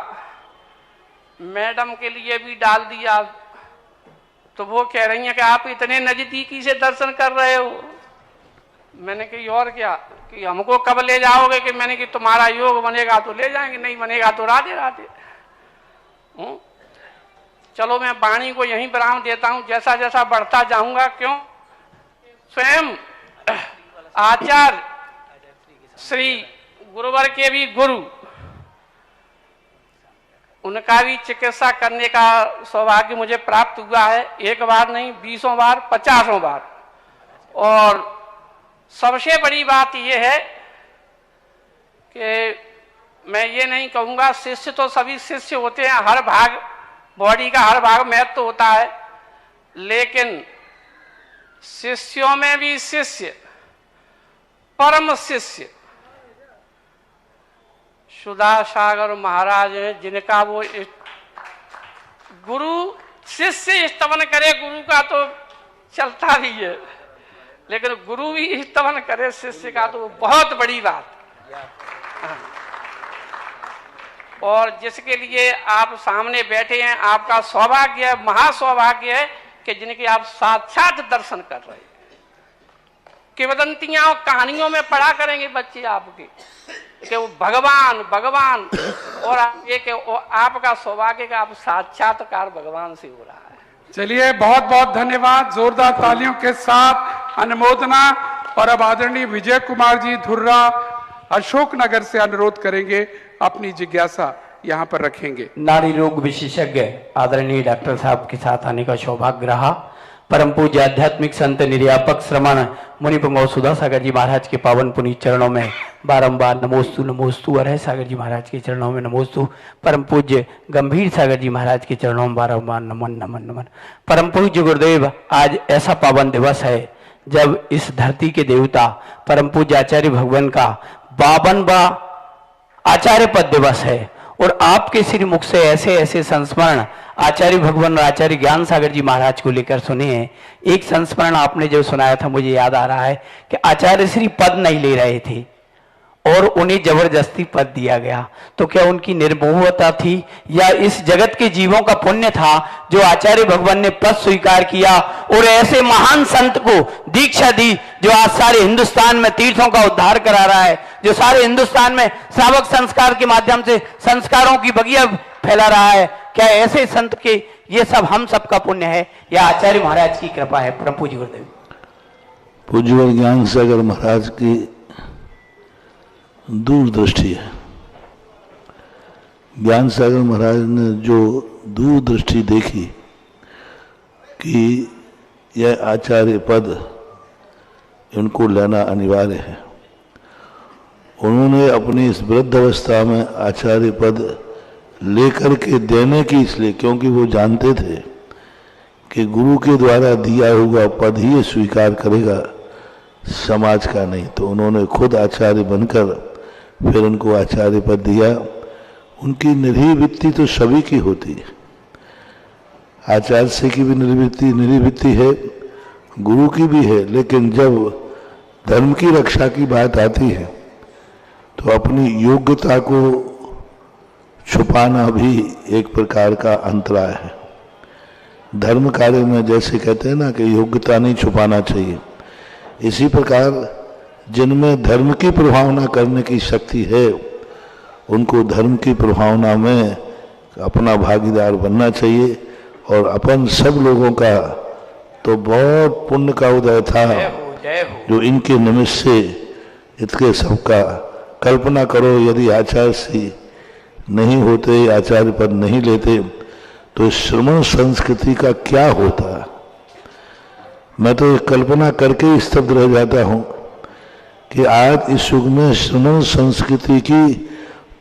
[SPEAKER 4] मैडम के लिए भी डाल दिया, तो वो कह रही हैं कि आप इतने नजदीकी से दर्शन कर रहे हो। मैंने कही और क्या, कि हमको कब ले जाओगे, कि मैंने कि तुम्हारा योग बनेगा तो ले जाएंगे, नहीं बनेगा तो राधे राधे। चलो मैं वाणी को यहीं विराम देता हूं, जैसा जैसा बढ़ता जाऊंगा, क्यों स्वयं आचार्य श्री गुरुवर के भी गुरु उनका भी चिकित्सा करने का सौभाग्य मुझे प्राप्त हुआ है, एक बार नहीं 20 बार 50 बार। और सबसे बड़ी बात यह है कि मैं ये नहीं कहूँगा, शिष्य तो सभी शिष्य होते हैं, हर भाग बॉडी का हर भाग महत्व होता है, लेकिन शिष्यों में भी शिष्य, परम शिष्य सुधा सागर महाराज हैं, जिनका वो गुरु शिष्य स्तवन करे, गुरु का तो चलता भी है, लेकिन गुरु भी स्तवन करे शिष्य का तो बहुत बड़ी बात। और जिसके लिए आप सामने बैठे हैं, आपका सौभाग्य है, महासौभाग्य है कि जिनके आप साक्षात दर्शन कर रहे हैं। किंवदंतियां और कहानियों में पढ़ा करेंगे बच्चे आपके कि वो भगवान भगवान, और आपका सौभाग्य का आप साक्षात्कार भगवान से हो रहा है।
[SPEAKER 3] चलिए, बहुत बहुत धन्यवाद, जोरदार तालियों के साथ अनुमोदना। और अब आदरणीय विजय कुमार जी धुर्रा अशोकनगर से अनुरोध करेंगे, अपनी जिज्ञासा यहाँ पर रखेंगे।
[SPEAKER 5] नारी रोग विशेषज्ञ आदरणीय डॉक्टर साहब के साथ आने का सौभाग्य रहा। परम पूज्य आध्यात्मिक संत निर्यापक श्रमण मुनि पुंगव सुधा सागर जी महाराज के पावन पुनीत चरणों में बारंबार नमोस्तु नमोस्तु। अरह सागर जी महाराज के चरणों में नमोस्तु। परम पूज्य गंभीर सागर जी महाराज के चरणों में बारंबार नमन नमन नमन। परम पूज्य गुरुदेव, आज ऐसा पावन दिवस है जब इस धरती के देवता परम पूज्य आचार्य भगवान का 52वां आचार्य पद दिवस है, और आपके श्री मुख से ऐसे ऐसे संस्मरण आचार्य भगवान और आचार्य ज्ञान सागर जी महाराज को लेकर सुने हैं। एक संस्मरण आपने जो सुनाया था, मुझे याद आ रहा है कि आचार्य श्री पद नहीं ले रहे थे और उन्हें जबरदस्ती पद दिया गया। तो क्या उनकी निर्मोहता थी या इस जगत के जीवों का पुण्य था जो आचार्य भगवान ने पद स्वीकार किया और ऐसे महान संत को दीक्षा दी जो आज सारे हिंदुस्तान में तीर्थों का उद्धार करा रहा है, जो सारे हिंदुस्तान में श्रावक संस्कार के माध्यम से संस्कारों की बगिया फैला रहा है? क्या ऐसे संत के ये सब हम सबका पुण्य है या आचार्य महाराज की कृपा है? परम पूज्य गुरुदेव।
[SPEAKER 1] पूज्य ज्ञान सागर महाराज की दूरदृष्टि है। ज्ञान सागर महाराज ने जो दूरदृष्टि देखी कि यह आचार्य पद इनको लेना अनिवार्य है, उन्होंने अपनी इस वृद्ध अवस्था में आचार्य पद लेकर के देने की, इसलिए क्योंकि वो जानते थे कि गुरु के द्वारा दिया हुआ पद ही स्वीकार करेगा, समाज का नहीं। तो उन्होंने खुद आचार्य बनकर फिर उनको आचार्य पद दिया। उनकी निर्वृत्ति तो सभी की होती है, आचार्य से की भी निर्वृत्ति है, गुरु की भी है, लेकिन जब धर्म की रक्षा की बात आती है तो अपनी योग्यता को छुपाना भी एक प्रकार का अंतराय है। धर्म कार्य में जैसे कहते हैं ना कि योग्यता नहीं छुपाना चाहिए, इसी प्रकार जिनमें धर्म की प्रभावना करने की शक्ति है उनको धर्म की प्रभावना में अपना भागीदार बनना चाहिए। और अपन सब लोगों का तो बहुत पुण्य का उदय था जो इनके निमित्त से इतने सबका। कल्पना करो यदि आचार्य से नहीं होते, आचार्य पद नहीं लेते तो श्रमण संस्कृति का क्या होता। मैं तो कल्पना करके ही स्तब्ध रह जाता हूं कि आज इस युग में श्रमण संस्कृति की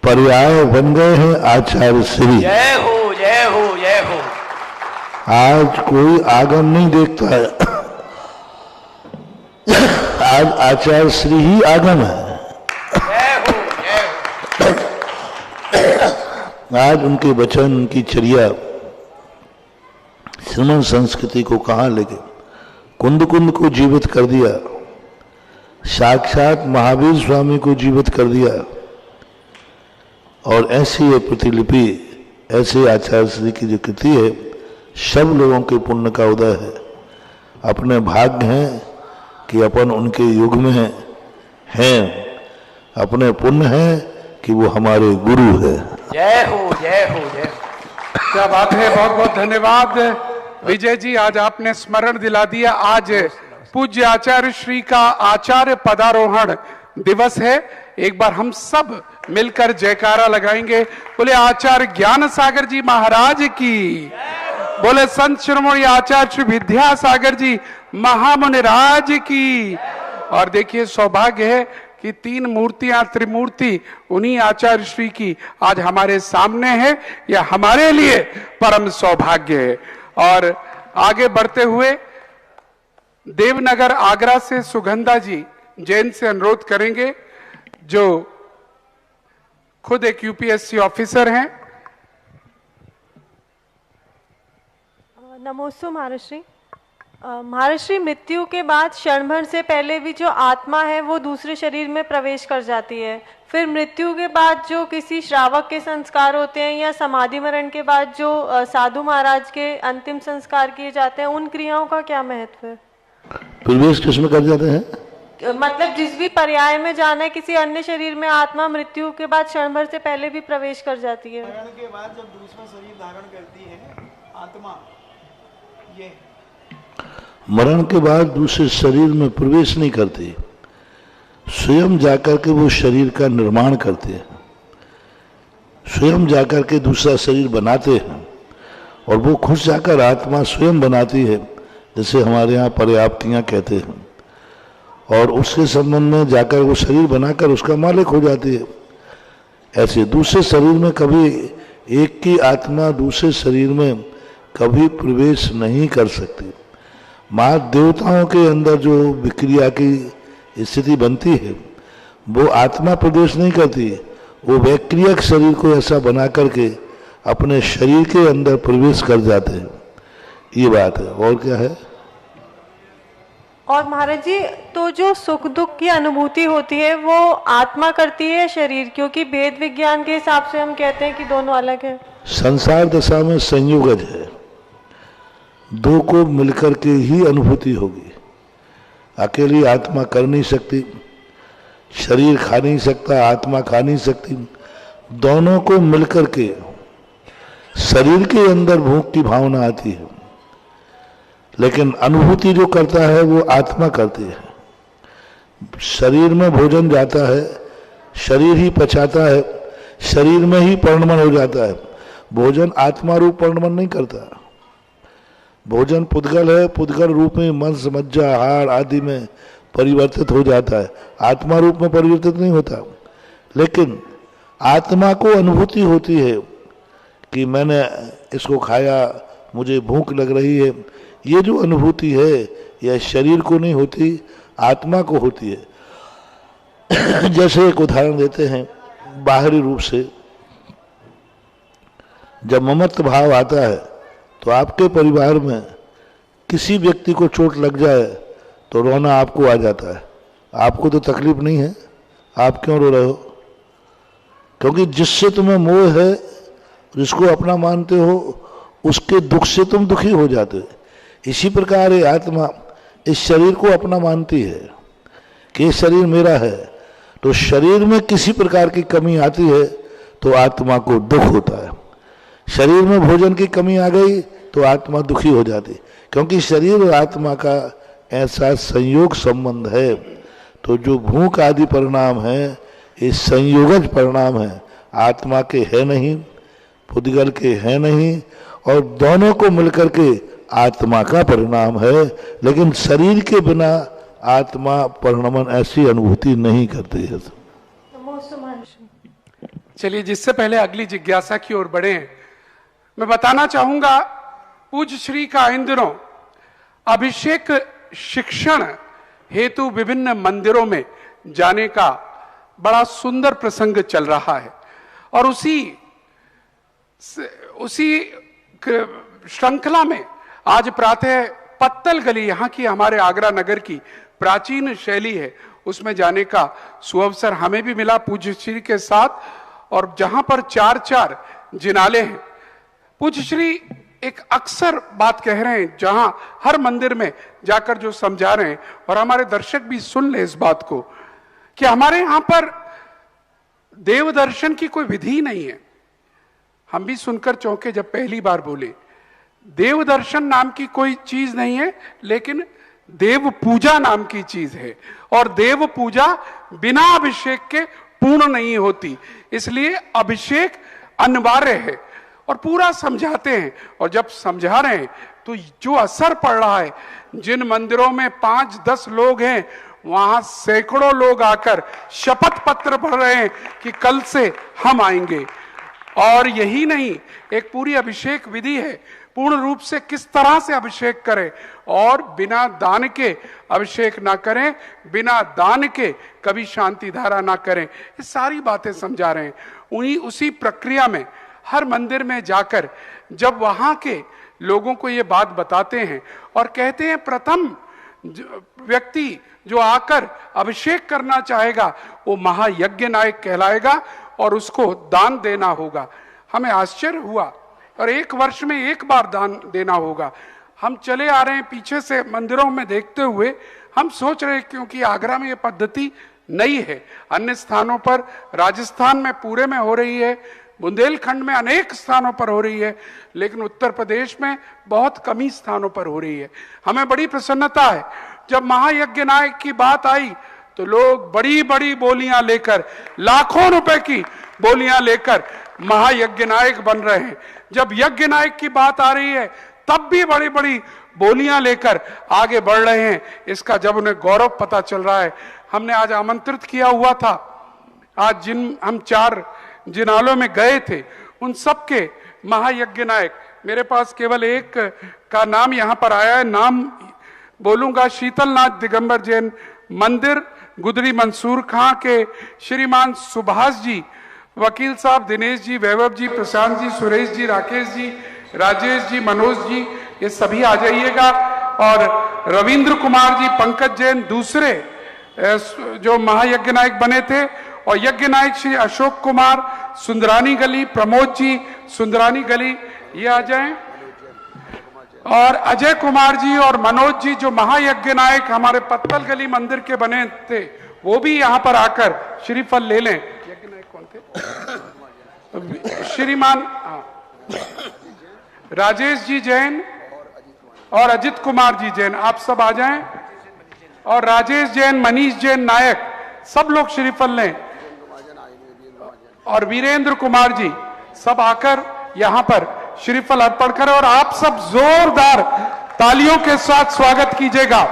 [SPEAKER 1] पर्याय बन गए हैं आचार्य श्री।
[SPEAKER 5] जय हो जय हो जय हो।
[SPEAKER 1] आज कोई आगम नहीं देखता है, आज आचार्य श्री ही आगम है। आज उनके वचन, उनकी चर्या श्रमण संस्कृति को कहां ले गए, कुंद कुंद को जीवित कर दिया, साक्षात महावीर स्वामी को जीवित कर दिया। और ऐसी ये प्रतिलिपि, ऐसे आचार्य श्री की जो कृति है, सब लोगों के पुण्य का उदय है। अपने भाग्य हैं कि अपन उनके युग में हैं, अपने पुण्य है कि वो हमारे गुरु है।
[SPEAKER 5] जय हो जय हो जय हो।
[SPEAKER 3] क्या बात है, बहुत बहुत धन्यवाद विजय जी। आज आपने स्मरण दिला दिया, आज पूज्य आचार्य श्री का आचार्य पदारोहण दिवस है। एक बार हम सब मिलकर जयकारा लगाएंगे। बोले आचार्य ज्ञान सागर जी महाराज की, बोले संत शिरोमणि आचार्य श्री विद्यासागर जी महामुनिराज की। और देखिए सौभाग्य है कि 3 मूर्तियां त्रिमूर्ति उन्हीं आचार्य श्री की आज हमारे सामने है, यह हमारे लिए परम सौभाग्य है। और आगे बढ़ते हुए देवनगर आगरा से सुगंधा जी जैन से अनुरोध करेंगे, जो खुद एक यूपीएससी ऑफिसर हैं।
[SPEAKER 6] नमोस्तु महर्षि। महर्षि, मृत्यु के बाद क्षण भर से पहले भी जो आत्मा है वो दूसरे शरीर में प्रवेश कर जाती है। फिर मृत्यु के बाद जो किसी श्रावक के संस्कार होते हैं या समाधि मरण के बाद जो साधु महाराज के अंतिम संस्कार किए जाते हैं, उन क्रियाओं का क्या महत्व है?
[SPEAKER 1] प्रवेश किसमें कर जाते हैं?
[SPEAKER 6] मतलब जिस भी पर्याय में जाना है, किसी अन्य शरीर में आत्मा मृत्यु के बाद क्षण भर से पहले भी प्रवेश कर जाती है।
[SPEAKER 2] मरण के बाद जब दूसरा शरीर धारण करती है आत्मा, ये
[SPEAKER 1] मरण के बाद दूसरे शरीर में प्रवेश नहीं करती, स्वयं जाकर के वो शरीर का निर्माण करते हैं, स्वयं जाकर के दूसरा शरीर बनाते हैं और वो खुद जाकर आत्मा स्वयं बनाती है, जैसे हमारे यहाँ पर्याप्तियाँ कहते हैं, और उसके संबंध में जाकर वो शरीर बनाकर उसका मालिक हो जाती है। ऐसे दूसरे शरीर में कभी एक की आत्मा दूसरे शरीर में कभी प्रवेश नहीं कर सकती। माँ देवताओं के अंदर जो विक्रिया की स्थिति बनती है वो आत्मा प्रवेश नहीं करती, वो वैक्रियक शरीर को ऐसा बना करके अपने शरीर के अंदर प्रवेश कर जाते हैं, ये बात है। और क्या है?
[SPEAKER 6] और महाराज जी, तो जो सुख दुख की अनुभूति होती है वो आत्मा करती है शरीर? क्योंकि वेद विज्ञान के हिसाब से हम कहते हैं कि दोनों अलग है।
[SPEAKER 1] संसार दशा में संयोगज है, दो को मिलकर के ही अनुभूति होगी। अकेली आत्मा कर नहीं सकती, शरीर खा नहीं सकता, आत्मा खा नहीं सकती। दोनों को मिलकर के शरीर के अंदर भूख की भावना आती है, लेकिन अनुभूति जो करता है वो आत्मा करती है। शरीर में भोजन जाता है, शरीर ही पचाता है, शरीर में ही परिणमन हो जाता है। भोजन आत्मा रूप परिणमन नहीं करता। भोजन पुद्गल है, पुद्गल रूप में मांस मज्जा हाड़ आदि में परिवर्तित हो जाता है, आत्मा रूप में परिवर्तित नहीं होता। लेकिन आत्मा को अनुभूति होती है कि मैंने इसको खाया, मुझे भूख लग रही है। ये जो अनुभूति है यह शरीर को नहीं होती, आत्मा को होती है। जैसे एक उदाहरण देते हैं, बाहरी रूप से जब ममत्व भाव आता है तो आपके परिवार में किसी व्यक्ति को चोट लग जाए तो रोना आपको आ जाता है। आपको तो तकलीफ नहीं है, आप क्यों रो रहे हो? क्योंकि जिससे तुम्हें मोह है, जिसको अपना मानते हो, उसके दुख से तुम दुखी हो जाते हो। इसी प्रकार ये आत्मा इस शरीर को अपना मानती है कि ये शरीर मेरा है, तो शरीर में किसी प्रकार की कमी आती है तो आत्मा को दुख होता है। शरीर में भोजन की कमी आ गई तो आत्मा दुखी हो जाती, क्योंकि शरीर और आत्मा का ऐसा संयोग संबंध है। तो जो भूख आदि परिणाम है ये संयोगज परिणाम है, आत्मा के है नहीं, पुद्गल के है नहीं, और दोनों को मिलकर के आत्मा का परिणाम है। लेकिन शरीर के बिना आत्मा परिणमन ऐसी अनुभूति नहीं करती है।
[SPEAKER 3] चलिए, जिससे पहले अगली जिज्ञासा की ओर बढ़े, मैं बताना चाहूंगा पूज्य श्री का इन दिनों अभिषेक शिक्षण हेतु विभिन्न मंदिरों में जाने का बड़ा सुंदर प्रसंग चल रहा है। और उसी श्रृंखला में आज प्रातः पत्तल गली, यहाँ की हमारे आगरा नगर की प्राचीन शैली है, उसमें जाने का सुअवसर हमें भी मिला पूज्य श्री के साथ। और जहां पर 4-4 जिनाले हैं, पूज्य श्री एक अक्सर बात कह रहे हैं, जहां हर मंदिर में जाकर जो समझा रहे हैं, और हमारे दर्शक भी सुन ले इस बात को, कि हमारे यहां पर देव दर्शन की कोई विधि नहीं है। हम भी सुनकर चौंके जब पहली बार बोले। देव दर्शन नाम की कोई चीज नहीं है, लेकिन देव पूजा नाम की चीज है। और देव पूजा बिना अभिषेक के पूर्ण नहीं होती, इसलिए अभिषेक अनिवार्य है। और पूरा समझाते हैं, और जब समझा रहे हैं तो जो असर पड़ रहा है, जिन मंदिरों में 5-10 लोग हैं वहां सैकड़ों लोग आकर शपथ पत्र भर रहे हैं कि कल से हम आएंगे। और यही नहीं, एक पूरी अभिषेक विधि है, पूर्ण रूप से किस तरह से अभिषेक करें, और बिना दान के अभिषेक ना करें, बिना दान के कभी शांति धारा ना करें, ये सारी बातें समझा रहे हैं। उसी प्रक्रिया में हर मंदिर में जाकर जब वहां के लोगों को ये बात बताते हैं और कहते हैं प्रथम व्यक्ति जो आकर अभिषेक करना चाहेगा वो महायज्ञ नायक कहलाएगा और उसको दान देना होगा। हमें आश्चर्य हुआ, और 1 वर्ष में 1 बार दान देना होगा। हम चले आ रहे हैं पीछे से मंदिरों में देखते हुए, हम सोच रहे हैं क्योंकि आगरा में ये पद्धति नई है, अन्य स्थानों पर, राजस्थान में पूरे में हो रही है, बुंदेलखंड में अनेक स्थानों पर हो रही है, लेकिन उत्तर प्रदेश में बहुत कम ही स्थानों पर हो रही है। हमें बड़ी प्रसन्नता है, जब महायज्ञ नायक की बात आई तो लोग बड़ी बड़ी बोलियां लेकर, लाखों रुपए की बोलियां लेकर महायज्ञ नायक बन रहे हैं। जब यज्ञ नायक की बात आ रही है तब भी बड़ी बड़ी बोलियां लेकर आगे बढ़ रहे हैं। इसका जब उन्हें गौरव पता चल रहा है, हमने आज आमंत्रित किया हुआ था, आज हम 4 जिनालों में गए थे, उन सबके महायज्ञ नायक, मेरे पास केवल एक का नाम यहां पर आया है, नाम बोलूंगा, शीतलनाथ दिगंबर जैन मंदिर गुदरी मंसूर खां के श्रीमान सुभाष जी, वकील साहब दिनेश जी, वैभव जी, प्रशांत जी, सुरेश जी, राकेश जी, राजेश जी, मनोज जी, ये सभी आ जाइएगा। और रविंद्र कुमार जी, पंकज जैन दूसरे जो महायज्ञ नायक बने थे, और यज्ञ नायक श्री अशोक कुमार, सुंदरानी गली, प्रमोद जी, सुंदरानी गली, ये आ जाएं। और अजय कुमार जी और मनोज जी जो महायज्ञ नायक हमारे पत्तल गली मंदिर के बने थे, वो भी यहाँ पर आकर श्रीफल ले लें। यज्ञ नायक कौन थे? श्रीमान राजेश जी जैन और अजित कुमार जी जैन, आप सब आ जाएं। और राजेश जैन, मनीष जैन नायक, सब लोग श्रीफल लें। और वीरेंद्र कुमार जी, सब आकर यहाँ पर श्रीफल अर्पण करें, और आप सब जोरदार तालियों के साथ स्वागत कीजिएगा।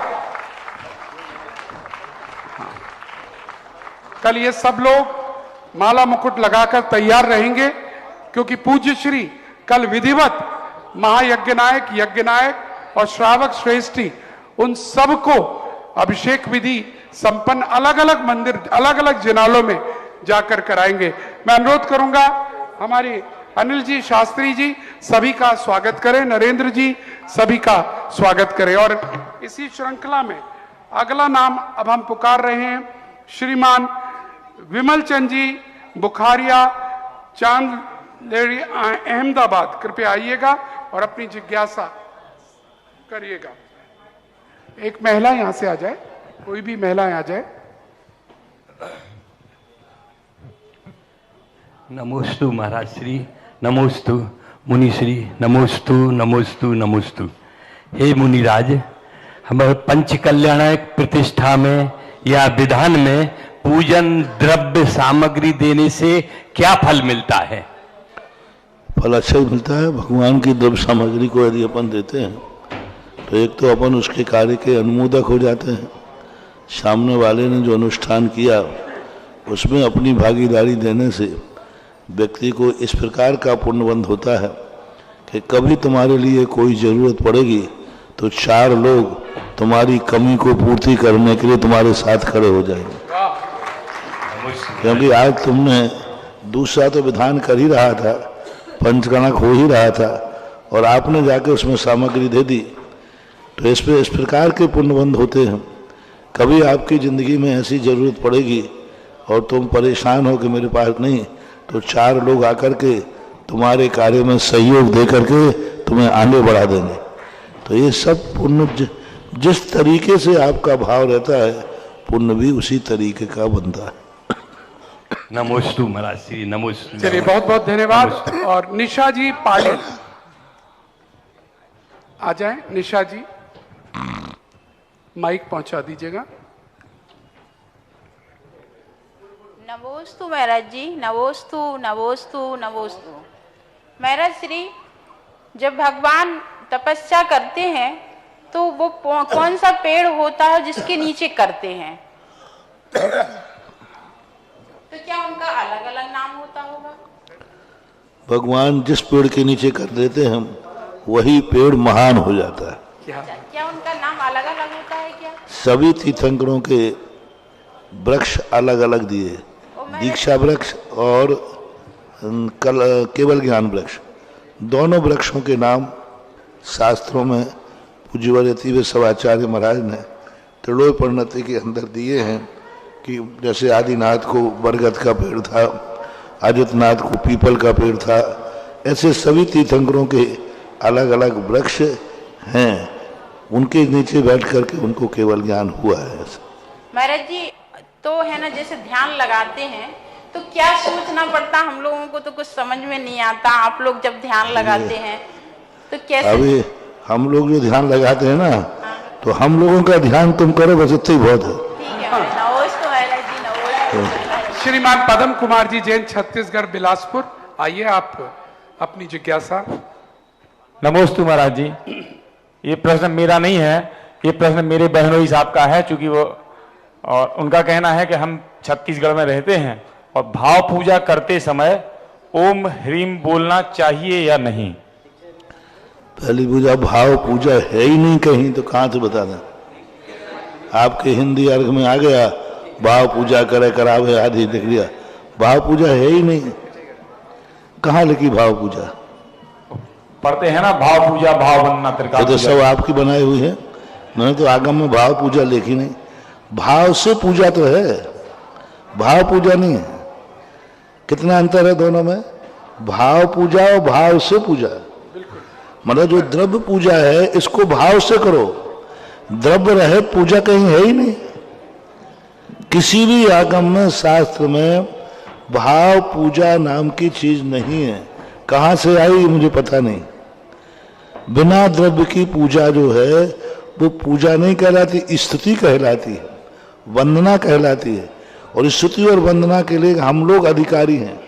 [SPEAKER 3] कल ये सब लोग माला मुकुट लगाकर तैयार रहेंगे, क्योंकि पूज्य श्री कल विधिवत महायज्ञ नायक, यज्ञ नायक और श्रावक श्रेष्ठी, उन सबको अभिषेक विधि संपन्न अलग अलग मंदिर, अलग अलग जिनालों में जाकर कराएंगे। मैं अनुरोध करूंगा हमारी अनिल जी, शास्त्री जी, सभी का स्वागत करें, नरेंद्र जी, सभी का स्वागत करें। और इसी श्रृंखला में अगला नाम अब हम पुकार रहे हैं, श्रीमान विमल चंद जी, बुखारिया, चांदलेरी, अहमदाबाद, कृपया आइएगा और अपनी जिज्ञासा करिएगा। एक महिला यहां से आ जाए, कोई भी महिला आ जाए।
[SPEAKER 7] नमोस्तु महाराज श्री, नमोस्तु मुनिश्री, नमोस्तु नमोस्तु नमोस्तु। हे मुनिराज, हमारे पंच कल्याण प्रतिष्ठा में या विधान में पूजन द्रव्य सामग्री देने से क्या फल मिलता है?
[SPEAKER 1] फल अच्छा ही मिलता है। भगवान की द्रव्य सामग्री को यदि अपन देते हैं तो एक तो अपन उसके कार्य के अनुमोदक हो जाते हैं, सामने वाले ने जो अनुष्ठान किया उसमें अपनी भागीदारी देने से व्यक्ति को इस प्रकार का पुण्यबंध होता है कि कभी तुम्हारे लिए कोई ज़रूरत पड़ेगी तो 4 लोग तुम्हारी कमी को पूर्ति करने के लिए तुम्हारे साथ खड़े हो जाएंगे। क्योंकि आज तुमने दूसरा तो विधान कर ही रहा था, पंचगणक हो ही रहा था, और आपने जाके उसमें सामग्री दे दी, तो इस प्रकार के पुण्यबंध होते हैं। कभी आपकी ज़िंदगी में ऐसी ज़रूरत पड़ेगी और तुम परेशान हो कि मेरे पास नहीं, तो 4 लोग आकर के तुम्हारे कार्य में सहयोग दे करके तुम्हें आगे बढ़ा देंगे। तो ये सब पुण्य जिस तरीके से आपका भाव रहता है, पुण्य भी उसी तरीके का बनता है।
[SPEAKER 7] नमोस्तु महाराज श्री, नमोस्तु।
[SPEAKER 3] चलिए, बहुत बहुत धन्यवाद। और निशा जी पाली आ जाएं। निशा जी, माइक पहुंचा दीजिएगा।
[SPEAKER 8] नमोस्तु महाराज जी, नमोस्तु नमोस्तु नमोस्तु। महाराज श्री, जब भगवान तपस्या करते हैं तो वो कौन सा पेड़ होता है जिसके नीचे करते हैं? तो क्या उनका अलग अलग नाम होता होगा?
[SPEAKER 1] भगवान जिस पेड़ के नीचे कर देते हैं वही पेड़ महान हो जाता है।
[SPEAKER 8] क्या उनका नाम अलग अलग होता है क्या?
[SPEAKER 1] सभी तीर्थंकरों के वृक्ष अलग अलग दिए, दीक्षा वृक्ष और केवल ज्ञान वृक्ष, दोनों वृक्षों के नाम शास्त्रों में पूज्यवर्य सवाचार्य महाराज ने त्रिलोय परिणति के अंदर दिए हैं कि जैसे आदिनाथ को बरगद का पेड़ था, आदित्यनाथ को पीपल का पेड़ था, ऐसे सभी तीर्थंकरों के अलग अलग वृक्ष हैं, उनके नीचे बैठ करके उनको केवल ज्ञान हुआ है।
[SPEAKER 8] महाराज जी, तो है ना, जैसे ध्यान लगाते हैं तो क्या सोचना पड़ता? हम लोगों को तो कुछ समझ में नहीं आता। आप लोग जब ध्यान लगाते हैं तो कैसे?
[SPEAKER 1] अभी हम लोग जो ध्यान लगाते हैं ना, तो हम लोगों का ध्यान तुम करो, बस इतना ही बहुत है।
[SPEAKER 8] ठीक है नमस्ते महाराज जी, नमस्ते।
[SPEAKER 3] श्रीमान पदम कुमार जी, जैन, छत्तीसगढ़, बिलासपुर, आइए आप अपनी जिज्ञासा।
[SPEAKER 9] नमोस्तु महाराज जी, ये प्रश्न मेरा नहीं है, ये प्रश्न मेरे बहनोई साहब का है, चूंकि वो और उनका कहना है कि हम छत्तीसगढ़ में रहते हैं और भाव पूजा करते समय ओम ह्रीम बोलना चाहिए या नहीं?
[SPEAKER 1] पहली पूजा भाव पूजा है ही नहीं कहीं, तो कहां से बता दें? आपके हिंदी अर्घ में आ गया भाव पूजा करे करावे आदि लिख लिया, भाव पूजा है ही नहीं। कहाँ लिखी भाव पूजा?
[SPEAKER 9] पढ़ते हैं ना भाव पूजा, भाव बनना, त्रिकाल
[SPEAKER 1] तो सब आपकी बनाई हुई है, मैंने तो आगम में भाव पूजा लिखी नहीं। भाव से पूजा तो है, भाव पूजा नहीं है। कितना अंतर है दोनों में? भाव पूजा और भाव से पूजा। मतलब जो द्रव्य पूजा है इसको भाव से करो, द्रव्य रहे पूजा कहीं है ही नहीं। किसी भी आगम में शास्त्र में भाव पूजा नाम की चीज नहीं है। कहां से आई मुझे पता नहीं। बिना द्रव्य की पूजा जो है वो पूजा नहीं कहलाती, स्तुति कहलाती है, वंदना कहलाती है। और स्तुति और वंदना के लिए हम लोग अधिकारी हैं।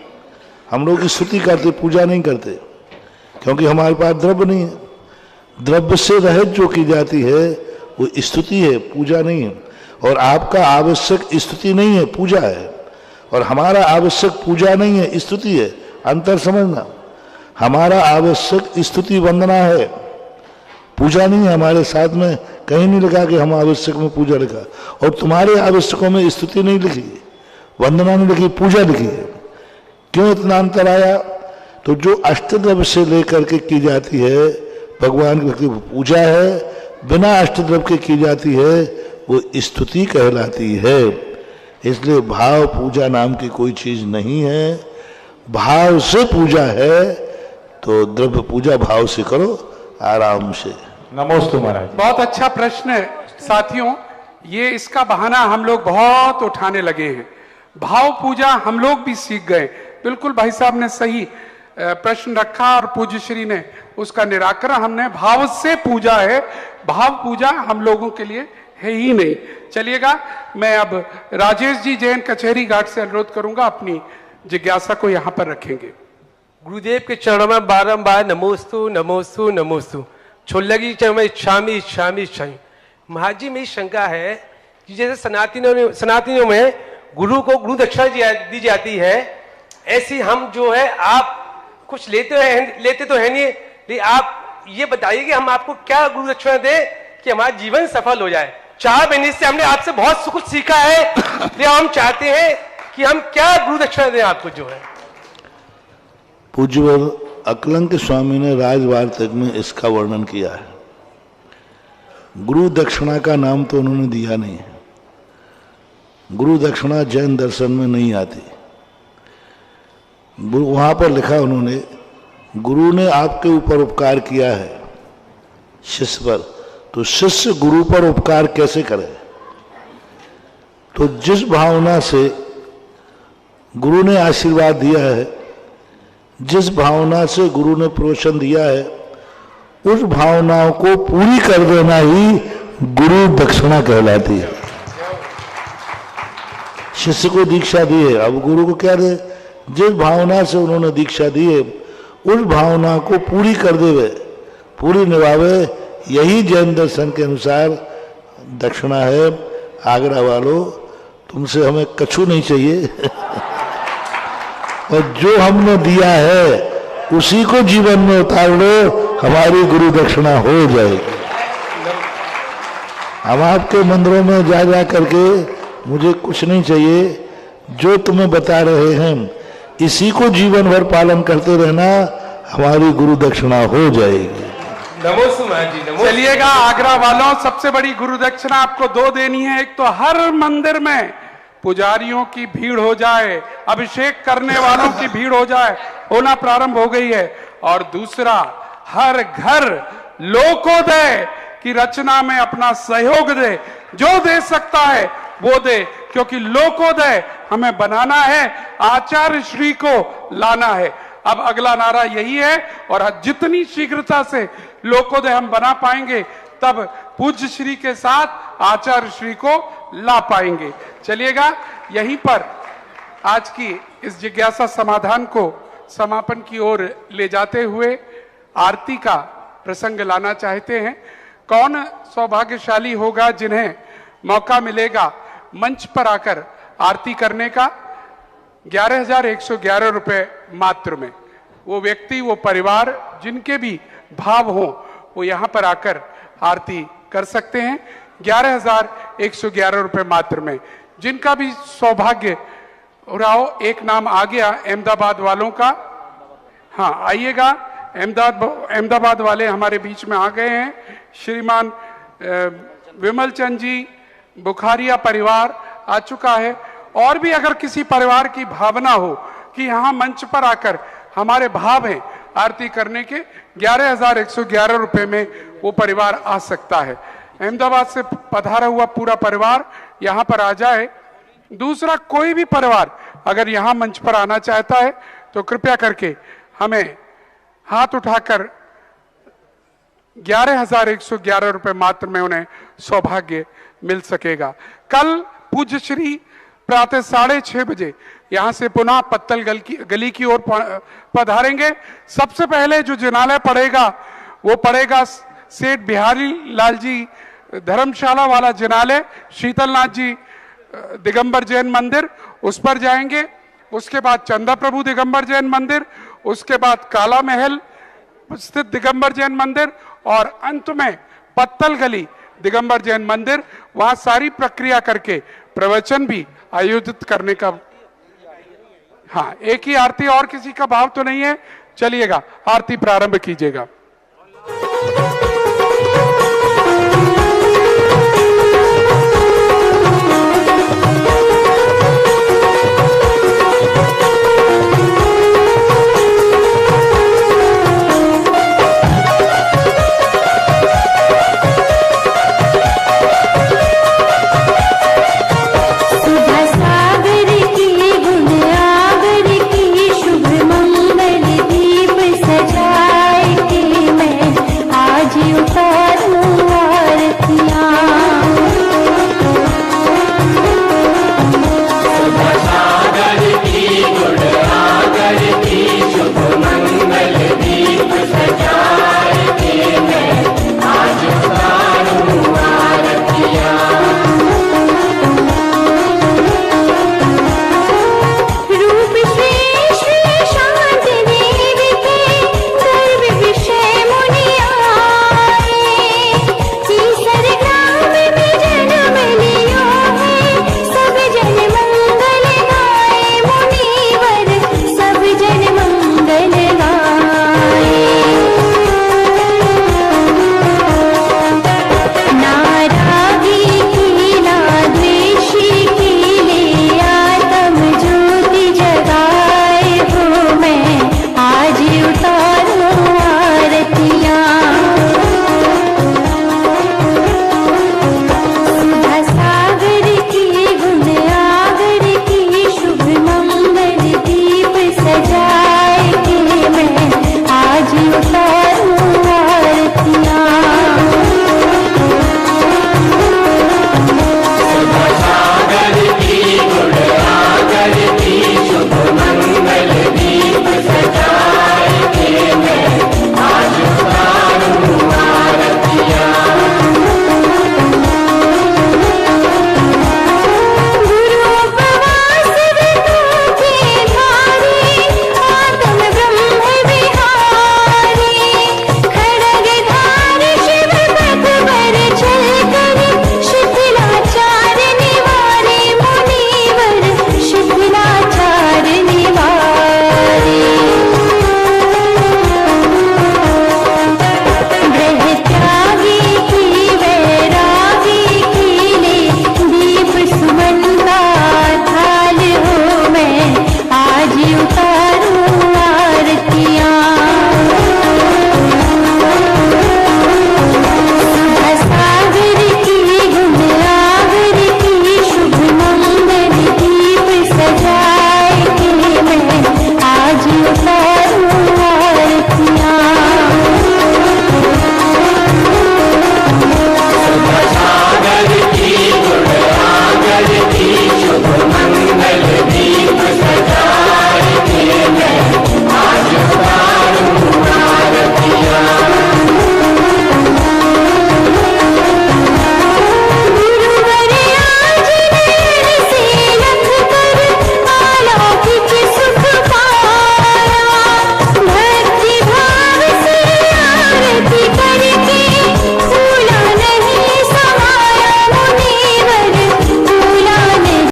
[SPEAKER 1] हम लोग स्तुति करते, पूजा नहीं करते, क्योंकि हमारे पास द्रव्य नहीं है। द्रव्य से रहित जो की जाती है वो स्तुति है, पूजा नहीं है। और आपका आवश्यक स्तुति नहीं है, पूजा है। और हमारा आवश्यक पूजा नहीं है, स्तुति है। अंतर समझना, हमारा आवश्यक स्तुति वंदना है, पूजा नहीं है। हमारे साथ में कहीं नहीं लिखा कि हम आवश्यक में पूजा लिखा, और तुम्हारे आवश्यकों में स्तुति नहीं लिखी, वंदना नहीं लिखी, पूजा लिखी है। क्यों इतना अंतर आया? तो जो अष्टद्रव्य से लेकर के की जाती है भगवान की भक्ति पूजा है, बिना अष्टद्रव्य के की जाती है वो स्तुति कहलाती है। इसलिए भाव पूजा नाम की कोई चीज नहीं है। भाव से पूजा है तो द्रव्य पूजा भाव से करो आराम से।
[SPEAKER 9] नमोस्तु महाराज।
[SPEAKER 3] बहुत अच्छा प्रश्न है साथियों, ये इसका बहाना हम लोग बहुत उठाने लगे हैं। भाव पूजा हम लोग भी सीख गए। बिल्कुल भाई साहब ने सही प्रश्न रखा और पूज्य श्री ने उसका निराकरण हमने भाव से पूजा है, भाव पूजा हम लोगों के लिए है ही नहीं। चलिएगा, मैं अब राजेश जी जैन कचहरी घाट से अनुरोध करूंगा, अपनी जिज्ञासा को यहाँ पर रखेंगे।
[SPEAKER 10] गुरुदेव के चरणों में बारंबार नमोस्तु नमोस्तु नमोस्तु, छोलगी चरण में इच्छामी इच्छामी इच्छामी। महाराज जी, मेरी शंका है कि जैसे सनातनियों में गुरु को गुरु दक्षिणा दी जाती है, ऐसी हम जो है आप कुछ लेते तो है नहीं, लेकिन आप ये बताइए कि हम आपको क्या गुरु दक्षिणा दें कि हमारा जीवन सफल हो जाए। 4 महीने से हमने आपसे बहुत कुछ सीखा है, लेकिन हम चाहते हैं कि हम क्या गुरु दक्षिणा दें आपको जो है।
[SPEAKER 1] पूज्यवर अकलंक स्वामी ने राजवार्तिक में इसका वर्णन किया है। गुरु दक्षिणा का नाम तो उन्होंने दिया नहीं है। गुरु दक्षिणा जैन दर्शन में नहीं आती। वहां पर लिखा उन्होंने, गुरु ने आपके ऊपर उपकार किया है शिष्य पर, तो शिष्य गुरु पर उपकार कैसे करे? तो जिस भावना से गुरु ने आशीर्वाद दिया है, जिस भावना से गुरु ने प्रोत्साहन दिया है, उस भावनाओं को पूरी कर देना ही गुरु दक्षिणा कहलाती है। शिष्य को दीक्षा दी है, अब गुरु को क्या दे, जिस भावना से उन्होंने दीक्षा दी है उस भावना को पूरी कर देवे, पूरी निभावे। यही जैन दर्शन के अनुसार दक्षिणा है। आगरा वालों, तुमसे हमें कछु नहीं चाहिए और जो हमने दिया है उसी को जीवन में उतार लो, हमारी गुरु दक्षिणा हो जाएगी। हम आपके मंदिरों में जा करके मुझे कुछ नहीं चाहिए, जो तुम्हें बता रहे हैं इसी को जीवन भर पालन करते रहना, हमारी गुरु दक्षिणा हो जाएगी।
[SPEAKER 10] नमोस्तु महाराज जी, नमोस्तु।
[SPEAKER 3] चलिएगा आगरा वालों, सबसे बड़ी गुरु दक्षिणा आपको दो देनी है। एक तो हर मंदिर में पुजारियों की भीड़ हो जाए, अभिषेक करने वालों की भीड़ हो जाए, होना प्रारंभ हो गई है। और दूसरा, हर घर लोकोदय की रचना में अपना सहयोग दे, जो दे सकता है वो दे, क्योंकि लोकोदय हमें बनाना है, आचार्य श्री को लाना है। अब अगला नारा यही है, और जितनी शीघ्रता से लोकोदय हम बना पाएंगे तब पूज्य श्री के साथ आचार्य श्री को ला पाएंगे। चलिएगा, यहीं पर आज की इस जिज्ञासा समाधान को समापन की ओर ले जाते हुए आरती का प्रसंग लाना चाहते हैं। कौन सौभाग्यशाली होगा जिन्हें मौका मिलेगा मंच पर आकर आरती करने का? 11,111 रुपए मात्र में वो व्यक्ति, वो परिवार जिनके भी भाव हो, वो यहाँ पर आकर आरती कर सकते हैं। 11,111 रुपए मात्र में। जिनका भी सौभाग्य रहो, एक नाम आ गया अहमदाबाद वालों का। हाँ, आइएगा, अहमदाबाद वाले हमारे बीच में आ गए हैं। श्रीमान विमल चंद जी, बुखारिया परिवार आ चुका है। और भी अगर किसी परिवार की भावना हो कि यहाँ मंच पर आकर हमारे भाव हैं आरती करने के, 11,111 रुपए में वो परिवार आ सकता है। अहमदाबाद से पधारा हुआ पूरा परिवार यहाँ पर आ जाए। दूसरा, कोई भी परिवार अगर यहाँ मंच पर आना चाहता है तो कृपया करके हमें हाथ उठाकर 11,111 रुपए मात्र में उन्हें सौभाग्य मिल सकेगा। कल पूज्य श्री प्रातः 6:30 बजे यहाँ से पुनः पत्तल गली की ओर पधारेंगे। सबसे पहले जो जिनालय पड़ेगा वो पड़ेगा सेठ बिहारी लाल जी धर्मशाला वाला जिनालय, शीतलनाथ जी दिगंबर जैन मंदिर, उस पर जाएंगे। उसके बाद चंदा प्रभु दिगंबर जैन मंदिर, उसके बाद काला महल स्थित दिगंबर जैन मंदिर, और अंत में पत्तल गली दिगंबर जैन मंदिर। वहां सारी प्रक्रिया करके प्रवचन भी आयोजित करने का। हाँ, एक ही आरती, और किसी का भाव तो नहीं है। चलिएगा, आरती प्रारंभ कीजिएगा।